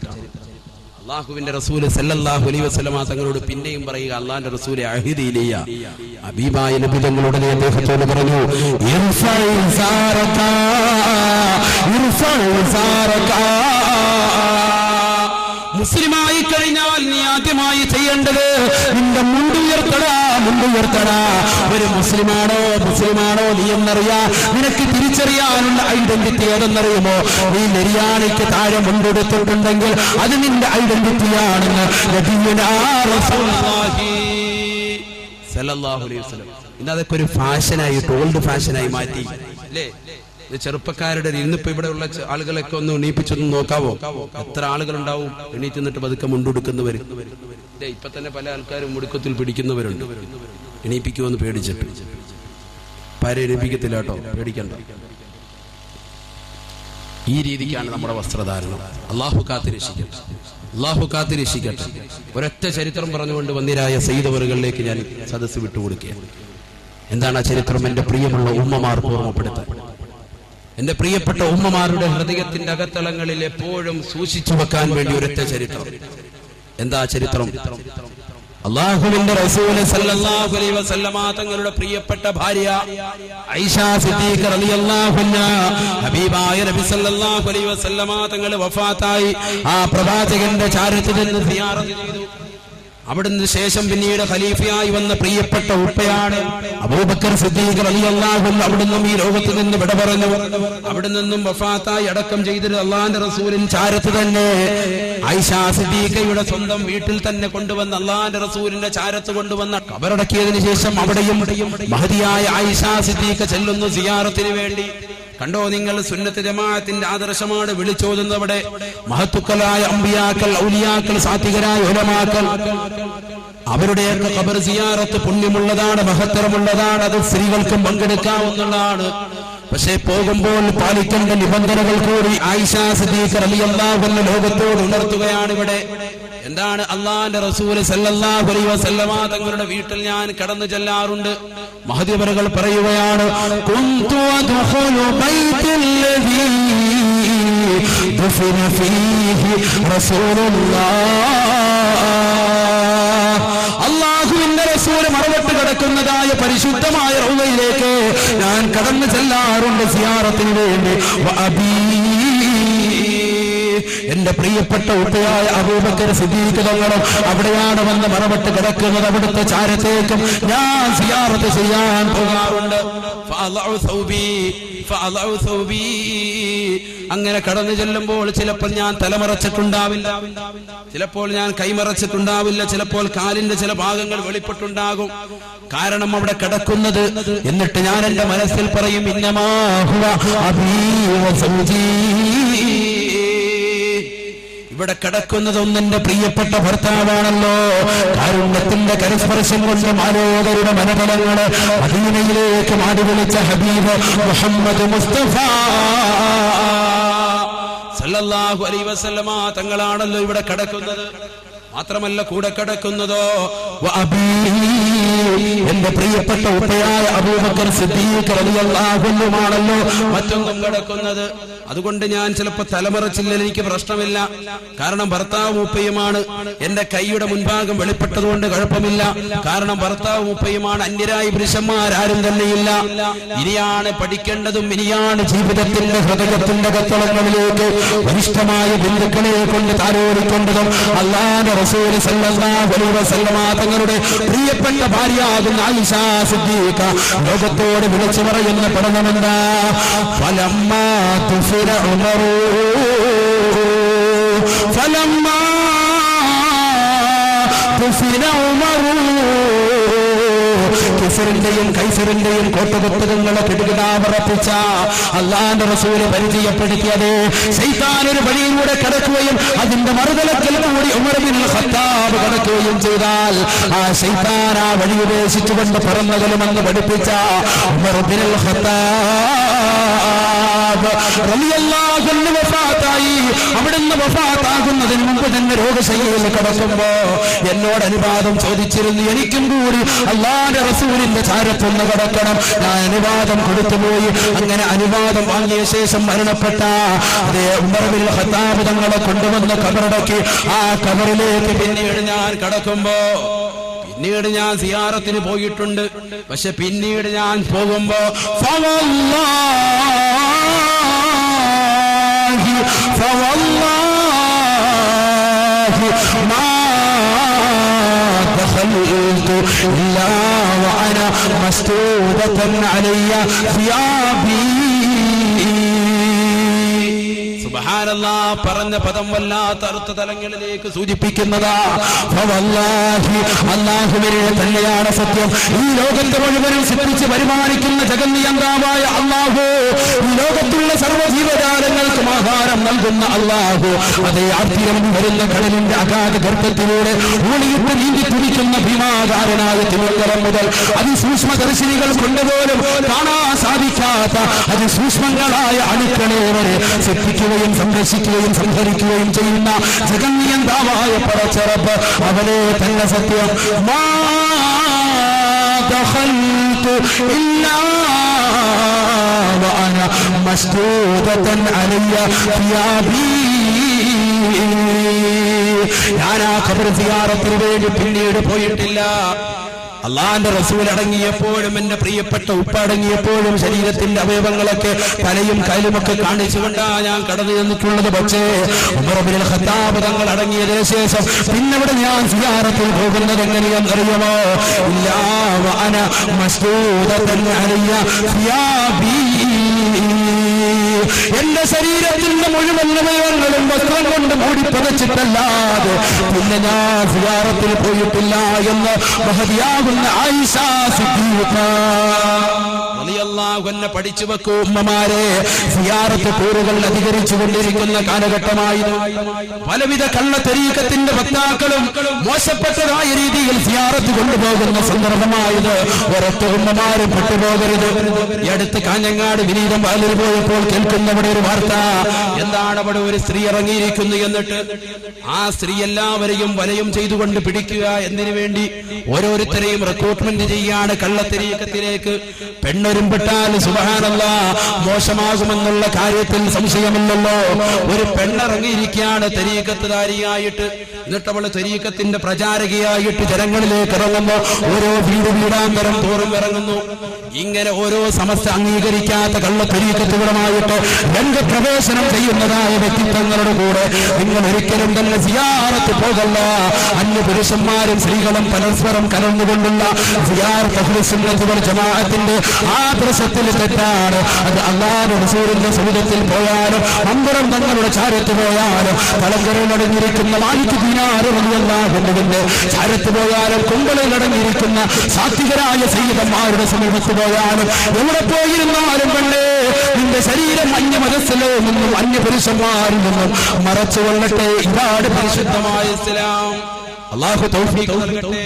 അല്ലാഹുവിന്റെ റസൂല് സല്ലല്ലാഹു അലൈഹി വസല്ലമ തങ്ങളോട് പിന്നെയും പറയുക, അല്ലാഹുവിന്റെ റസൂലെ അഹ്ദ് ഇലയ്യ, ഹബീബായ നബി തങ്ങളോട് അദ്ദേഹത്തോട് പറഞ്ഞു, മുസ്ലിമായി കഴിഞ്ഞാൽ നീ ആദ്യമായി ചെയ്യേണ്ടത് നിന്റെ മുണ്ടുയർത്തടാ. ഒരു മുസ്ലിമാണോ നീ എന്നറിയാ, നിനക്ക് തിരിച്ചറിയാനുള്ള ഐഡന്റിറ്റി ഏതെന്നറിയുമോ? നീ നെരിയാണിക്ക് താഴെ മുണ്ടെടുത്തിട്ടുണ്ടെങ്കിൽ അത് നിന്റെ ഐഡന്റിറ്റിയാണെന്ന് നബിയുനാ റസൂലുള്ളാഹി സ്വല്ലല്ലാഹു അലൈഹി വസല്ലം. ഇന്ന് അതൊക്കെ ഒരു ഫാഷനായിട്ട്, ഓൾഡ് ഫാഷനായി മാറ്റി, അല്ലേ? ചെറുപ്പക്കാരുടെ ഇന്നിപ്പോ ഇവിടെ ഉള്ള ആളുകളൊക്കെ ഒന്ന് എണീപ്പിച്ചൊന്ന് നോക്കാവോ? എത്ര ആളുകളുണ്ടാവും എണീറ്റ് നിന്നിട്ട് പതുക്കെ മുണ്ടെടുക്കുന്നവര്? ഇപ്പൊ തന്നെ പല ആൾക്കാരും മുടുക്കത്തിൽ പിടിക്കുന്നവരുണ്ട്, എണീപ്പിക്കുമെന്ന് പേടിച്ചിട്ട്. പാരെ എണീപ്പിക്കത്തില്ല കേട്ടോ, പേടിക്കണ്ട. ഈ രീതിക്കാണ് നമ്മുടെ വസ്ത്രധാരണം. അള്ളാഹു കാത്തിരക്ഷിക്കട്ടെ, അള്ളാഹു കാത്തിരക്ഷിക്കട്ടെ. ഒരൊറ്റ ചരിത്രം പറഞ്ഞുകൊണ്ട് വന്നിരായ സയ്യിദവറുകളിലേക്ക് ഞാൻ സദസ്സ് വിട്ടുകൊടുക്കുകയാണ്. എന്താണ് ആ ചരിത്രം? എന്റെ പ്രിയമുള്ള ഉമ്മമാർക്ക് ഓർമ്മപ്പെടുത്താൻ, എന്റെ പ്രിയപ്പെട്ട ഉമ്മമാരുടെ ഹൃദയത്തിന്റെ അകത്തളങ്ങളിൽ എപ്പോഴും സൂക്ഷിച്ചു വെക്കാൻ വേണ്ടി ഒരൊറ്റ ചരിത്രം. എന്താ ചരിത്രം? അല്ലാഹുവിന്റെ റസൂൽ സല്ലല്ലാഹു അലൈഹി വസല്ലമ തങ്ങളുടെ പ്രിയപ്പെട്ട ഭാര്യ ആയിഷ സിദ്ദീഖ റളിയല്ലാഹു അൻഹാ, ഹബീബായ നബി സല്ലല്ലാഹു അലൈഹി വസല്ലമ തങ്ങൾ വഫാത്തായി ആ പ്രവാചകന്റെ ചാരത്തിൽ നിന്ന് സിയാറത്ത് ചെയ്തു. അവിടുന്ന് ശേഷം പിന്നീട് ഖലീഫയായി വന്ന പ്രിയപ്പെട്ട ഉപ്പയാണ് അബൂബക്കർ സിദ്ദീഖ് റളിയല്ലാഹു അൻഹു. അവിടുന്ന് ഈ ലോകത്ത് നിന്ന് വിട പറഞ്ഞു. അവിടെ നിന്നും വഫാത്തായി അടക്കം ചെയ്തിട്ട് അള്ളാന്റെ റസൂലിൻ ചാരത്ത് തന്നെ ആയിഷ സിദ്ദീഖയുടെ സ്വന്തം വീട്ടിൽ തന്നെ കൊണ്ടുവന്ന് അള്ളാന്റെ റസൂലിന്റെ ചാരത്ത് കൊണ്ടുവന്ന ഖബറടക്കിയതിനു ശേഷം അവിടെയും മഹദിയായ ആയിഷ സിദ്ദീഖ ചെല്ലുന്നു സിയാറത്തിന് വേണ്ടി. കണ്ടോ നിങ്ങൾ, സുന്നത്ത് ജമാഅത്തിന്റെ ആദർശമാണ് വിളിച്ചോതുന്നവിടെ. മഹത്തുക്കളായ അമ്പിയാക്കൾ, ഔലിയാക്കൾ, സാത്വികരായ ഉലമാക്കൾ, അവരുടെയൊക്കെ ഖബർ സിയാറത്ത് പുണ്യമുള്ളതാണ്, മഹത്തരമുള്ളതാണ്. അത് സ്ത്രീകൾക്കും പങ്കെടുക്കാവുന്നതാണ്. പക്ഷേ പോകുമ്പോൾ പാലിക്കേണ്ട നിബന്ധനകൾ കൂടി ആയിഷ സിദ്ദീഖ റളിയല്ലാഹു അൻഹ ലോകത്തോട് ഉണർത്തുകയാണ് ഇവിടെ. എന്താണ്? അള്ളാന്റെ റസൂൽ സല്ലല്ലാഹു അലൈഹി വസല്ലമ തങ്ങളുടെ വീട്ടിൽ ഞാൻ കടന്നു ചെല്ലാറുണ്ട്. മഹദി അവറുകൾ പറയുകയാണ്, കുന്തു അദ്ഖുലു ബൈത്തല്ലദീ ദുഫിന ഫീഹി റസൂലുള്ളാഹ്. അല്ലാഹുവിന്റെ റസൂൽ മറവട്ട് കിടക്കുന്നതായ പരിശുദ്ധമായ റൗളയിലേക്ക് ഞാൻ കടന്നു ചെല്ലാറുണ്ട് സിയാറത്തിന് വേണ്ടി. എന്റെ പ്രിയപ്പെട്ട ഉപ്പയായ അബൂബക്കർ സിദ്ദീഖ് തങ്ങളും അവിടെയാണ് വന്ന് മറവട്ട് കിടക്കുന്നത്. അവിടുത്തെ ചാരത്തേക്കും ഞാൻ സിയാറത്ത് ചെയ്യാൻ പോകാറുണ്ട്. അങ്ങനെ കടന്നു ചെല്ലുമ്പോൾ ചിലപ്പോൾ ഞാൻ തലമറച്ചിട്ടുണ്ടാവില്ല, ചിലപ്പോൾ ഞാൻ കൈമറച്ചിട്ടുണ്ടാവില്ല, ചിലപ്പോൾ കാലിന്റെ ചില ഭാഗങ്ങൾ വെളിപ്പെട്ടുണ്ടാകും. കാരണം അവിടെ കിടക്കുന്നത്. എന്നിട്ട് ഞാൻ എന്റെ മനസ്സിൽ പറയും, ഇന്നമാ ഹുവ അബീ വ സൗജീ. ഇവിടെ കിടക്കുന്നതൊന്നും എന്റെ പ്രിയപ്പെട്ട ഭർത്താവാണല്ലോ. കാരുണ്യത്തിന്റെ കരസ്പർശം കൊണ്ട് മാലോകരുടെ മനതലങ്ങള് മദീനയിലേക്ക് മാടി വിളിച്ച ഹബീബ് മുഹമ്മദ് മുസ്തഫ സല്ലല്ലാഹു അലൈഹി വസല്ലമ തങ്ങളാണല്ലോ ഇവിടെ കിടക്കുന്നത്. മാത്രമല്ല കൂടെ കിടക്കുന്നതോ എന്റെ പ്രിയപ്പെട്ട ഉപ്പയായ അബൂബക്കർ സിദ്ദീഖ് റളിയല്ലാഹു അൻഹുമാണല്ലോ മറ്റൊന്നും കിടക്കുന്നത്. അതുകൊണ്ട് ഞാൻ ചിലപ്പോൾ തലമറച്ചില്ല, എനിക്ക് പ്രശ്നമില്ല. കാരണം ഭർത്താവ് ഉപ്പയുമാണ്. എന്റെ കൈയുടെ മുൻഭാഗം വെളിപ്പെട്ടതുകൊണ്ട് കുഴപ്പമില്ല. കാരണം ഭർത്താവ് ഉപ്പയുമാണ്. അന്യരായ പുരുഷന്മാരാരും തന്നെയില്ല. ഇനിയാണ് പഠിക്കേണ്ടതും, ഇനിയാണ് ജീവിതത്തിന്റെ ഹൃദയത്തിന്റെ കത്തളങ്ങളിലേക്ക് വരിഷ്ഠമായ ബന്ധുക്കളെ കൊണ്ട് താരോടിക്കൊണ്ടതും. അല്ലാഹുവിന്റെ റസൂൽ സല്ലല്ലാഹു അലൈഹി വസല്ലമ തങ്ങളുടെ പ്രിയപ്പെട്ട ഭാര്യയാകുന്ന ആയിഷ സിദ്ദീഖ ലോകത്തോട് വിളിച്ചു പറയുന്ന പഠനമെന്താ? ഫലമ്മാ തുഫിര ഉമറു ഫലമ്മാ തുഫിര ഉമറു. കിസറിന്റെയും കൈസറിന്റെയും കോട്ടകൊത്തകങ്ങളെ കിടുകിടാമറപ്പിച്ച അല്ലാഹുവിന്റെ റസൂല് പരിചയപ്പെടുത്തിയത് ശൈത്താൻ ഒരു വഴിയിലൂടെ കടക്കുകയും അതിന്റെ മറുതലത്തിൽ കൂടി ഉമർ ബിൻ ഖത്താബ് കടക്കുകയും ചെയ്താൽ ആ ശൈത്താൻ ആ വഴി ഉപേക്ഷിച്ചുകൊണ്ട് പറന്നകലുമെന്ന് പഠിപ്പിച്ച ഉമർ ബിൻ ഖത്താബ് റളിയല്ലാഹു അൻഹു വഫാത്തായി. അവിടുന്ന് വഫാത്താകുന്നതിന് മുമ്പ് തന്നെ രോഗശയ്യയിൽ കിടക്കുമ്പോ എന്നോട് അനുവാദം ചോദിച്ചിരുന്നു, എനിക്കും കൂടി അല്ലാഹുവിന്റെ റസൂലിന്റെ ചാരത്തൊന്ന് കിടക്കണം. ഞാൻ അനുവാദം കൊടുത്തുപോയി. അങ്ങനെ അനുവാദം വാങ്ങിയ ശേഷം മരണപ്പെട്ട അതേ ഉമർ ബിൻ ഖത്താബ് തങ്ങളെ കൊണ്ടുവന്ന് ഖബറടക്കി. ആ ഖബറിലേക്ക് പിന്നീട് ഞാൻ കടക്കുമ്പോ, പിന്നീട് ഞാൻ സിയാറത്തിന് പോയിട്ടുണ്ട്. പക്ഷെ പിന്നീട് ഞാൻ പോകുമ്പോ إلا وأنا مستودة علي ثيابي. സുബ്ഹാനല്ലാഹ് പറഞ്ഞ പദം വല്ലാത്ത അർത്ഥ തലങ്ങളിലേക്ക് സൂചിപ്പിക്കുന്നതാ. ഫവല്ലാഹി അല്ലാഹുവിനെ തന്നെയാണ് സത്യം. ഈ ലോകത്തെ മുഴുവനും സൃഷ്ടിച്ച് പരിപാലിക്കുന്ന ജഗന്നിയന്താവായ അല്ലാഹു, ഈ ലോകത്തുള്ള സർവ്വ ജീവജാലങ്ങൾക്കും ആഹാരം നൽകുന്ന അല്ലാഹു, അതേ ആർത്തിരം വരുന്ന കടലിന്റെ അഗാധ ഗർഭത്തിലൂടെ ഊളിയിട്ട് നീന്തി തുടിക്കുന്ന ഭീമാകാരനായ തിരുവനന്തപുരം മുതൽ അതിസൂക്ഷ്മദർശിനികൾ കൊണ്ടുപോലും കാണാൻ സാധിക്കാത്ത അതിസൂക്ഷ്മങ്ങളായ അണുക്കളെ വരെ സൃഷ്ടിക്കുകയും സംരക്ഷിക്കുകയും സംഹരിക്കുകയും ചെയ്യുന്ന ജഗന്നിയന്താവായ പടച്ചറപ്പ് അവനെ തന്നെ സത്യം. മാ ദഖൽതു ഇല്ലാ വഅന മസ്തൂദതൻ അലയ്യ സിയാബി. ഞാൻ ആ ഖബർ സിയാറത്തിന് വേണ്ടി പിന്നീട് പോയിട്ടില്ല. അള്ളാന്റെ റസൂൽ അടങ്ങിയപ്പോഴും എന്റെ പ്രിയപ്പെട്ട ഉപ്പ അടങ്ങിയപ്പോഴും ശരീരത്തിന്റെ അവയവങ്ങളൊക്കെ തലയും കൈലുമൊക്കെ കാണിച്ചുകൊണ്ടാ ഞാൻ കടന്നു ചെന്നിട്ടുള്ളത്. പക്ഷേ ഉമർ ഇബ്നുൽ ഖത്താബ് തങ്ങൾ അടങ്ങിയതിനു ശേഷം പിന്നവിടെ ഞാൻ സിയാറത്തിൽ പോകുന്നത് എങ്ങനെയെന്നറിയുമോ? ഇല്ലാ വഅന മസ്തൂദതൻ അലയ്യ സിയാബി. എന്റെ ശരീരത്തിന്റെ മുഴുവൻ അവയവങ്ങളും വസ്ത്രം കൊണ്ട് മൂടി പതച്ചിട്ടല്ലാതെ പിന്നെ ഞാൻ സിയാറത്തിൽ പോയിട്ടില്ല എന്ന് മഹദിയാകുന്ന ആയിഷ സിദ്ദീഖ റളിയല്ലാഹു അൻഹ പഠിച്ചു വെക്കൂ ഉമ്മമാരെ. സിയാറത്ത് കൂറുകൾ അധികരിച്ചു കൊണ്ടിരിക്കുന്ന കാലഘട്ടമായിരുന്നു. പലവിധ കള്ള തരീഖത്തിന്റെ വക്താക്കളും മോശപ്പെട്ടതായ രീതിയിൽ സിയാറത്ത് കൊണ്ടുപോകുന്ന സന്ദർഭമായത് ഒരൊറ്റ ഉമ്മമാരും പെട്ടുപോകരുത്. ഈ അടുത്ത് കാഞ്ഞങ്ങാട് വിനീതം പാലിൽ പോയപ്പോൾ കേൾക്കുന്നവിടെ ഒരു വാർത്ത. എന്താണ് അവിടെ ഒരു സ്ത്രീ ഇറങ്ങിയിരിക്കുന്നു എന്നിട്ട് ആ സ്ത്രീ എല്ലാവരെയും വലയം ചെയ്തുകൊണ്ട് പിടിക്കുക. എന്തിനു വേണ്ടി? ഓരോരുത്തരെയും റിക്രൂട്ട്മെന്റ് ചെയ്യാണ് കള്ളത്തരീഖത്തിലേക്ക്. പെണ്ണൊരുമ്പെട്ടാൽ സുബ്ഹാനല്ലാഹ് മോശമാകുമെന്നുള്ള കാര്യത്തിൽ സംശയമില്ലല്ലോ. ഒരു പെണ്ണിറങ്ങിയിരിക്കുകയാണ് തരീഖത്തുകാരിയായിട്ട്. എന്നിട്ട് അവൾ തരീഖത്തിന്റെ പ്രചാരകയായിട്ട് ജനങ്ങളിലേക്ക് ഇറങ്ങുന്നു. ഓരോ വീടാന്തരം തോറും ഇറങ്ങുന്നു. ഇങ്ങനെ ഓരോ സമസ്ത അംഗീകരിക്കാത്ത കള്ളത്തരീഖത്തുകളുമായിട്ട് രംഗപ്രവേശനം ചെയ്യുന്നതായ വ്യക്തിത്വങ്ങളുടെ കൂടെ നിങ്ങൾ ഒരിക്കലും തന്നെ സിയാറത്ത് പോകല്ല. അന്യ പുരുഷന്മാരും സ്ത്രീകളും പരസ്പരം കലർന്നുകൊണ്ടുള്ള സിയാറത്ത് അഹ്ലു സുന്നത്ത് വൽ ജമാഅത്തിന്റെ ആദർശത്തിൽ തെറ്റാണ്. അത് അല്ലാഹുവിന്റെ റസൂലിന്റെ സുന്നത്തിൽ പോയാലും അമ്പരം തങ്ങളുടെ ചാരത്ത് പോയാലും കളങ്കരയിൽ അടങ്ങിയിരിക്കുന്ന മാലിക് ദീനാർ റളിയല്ലാഹു അൻഹുവിന്റെ ചാരത്ത് പോയാലും കുമ്പളയിൽ അടങ്ങിയിരിക്കുന്ന സാത്വികരായ സയ്യിദന്മാരുടെ സമീപത്ത് പോയാലും എവിടെ പോയിരുന്നാലും കണ്ടേ നിന്റെ ശരീരം അന്യ മനസ്സിലോ നിന്നും അന്യ പുരുഷന്മാരിൽ നിന്നും മറച്ചുകൊള്ളട്ടെ. ഇതാണ് പരിശുദ്ധമായ ഇസ്ലാം. അല്ലാഹു തൗഫീഖ് നൽകട്ടെ.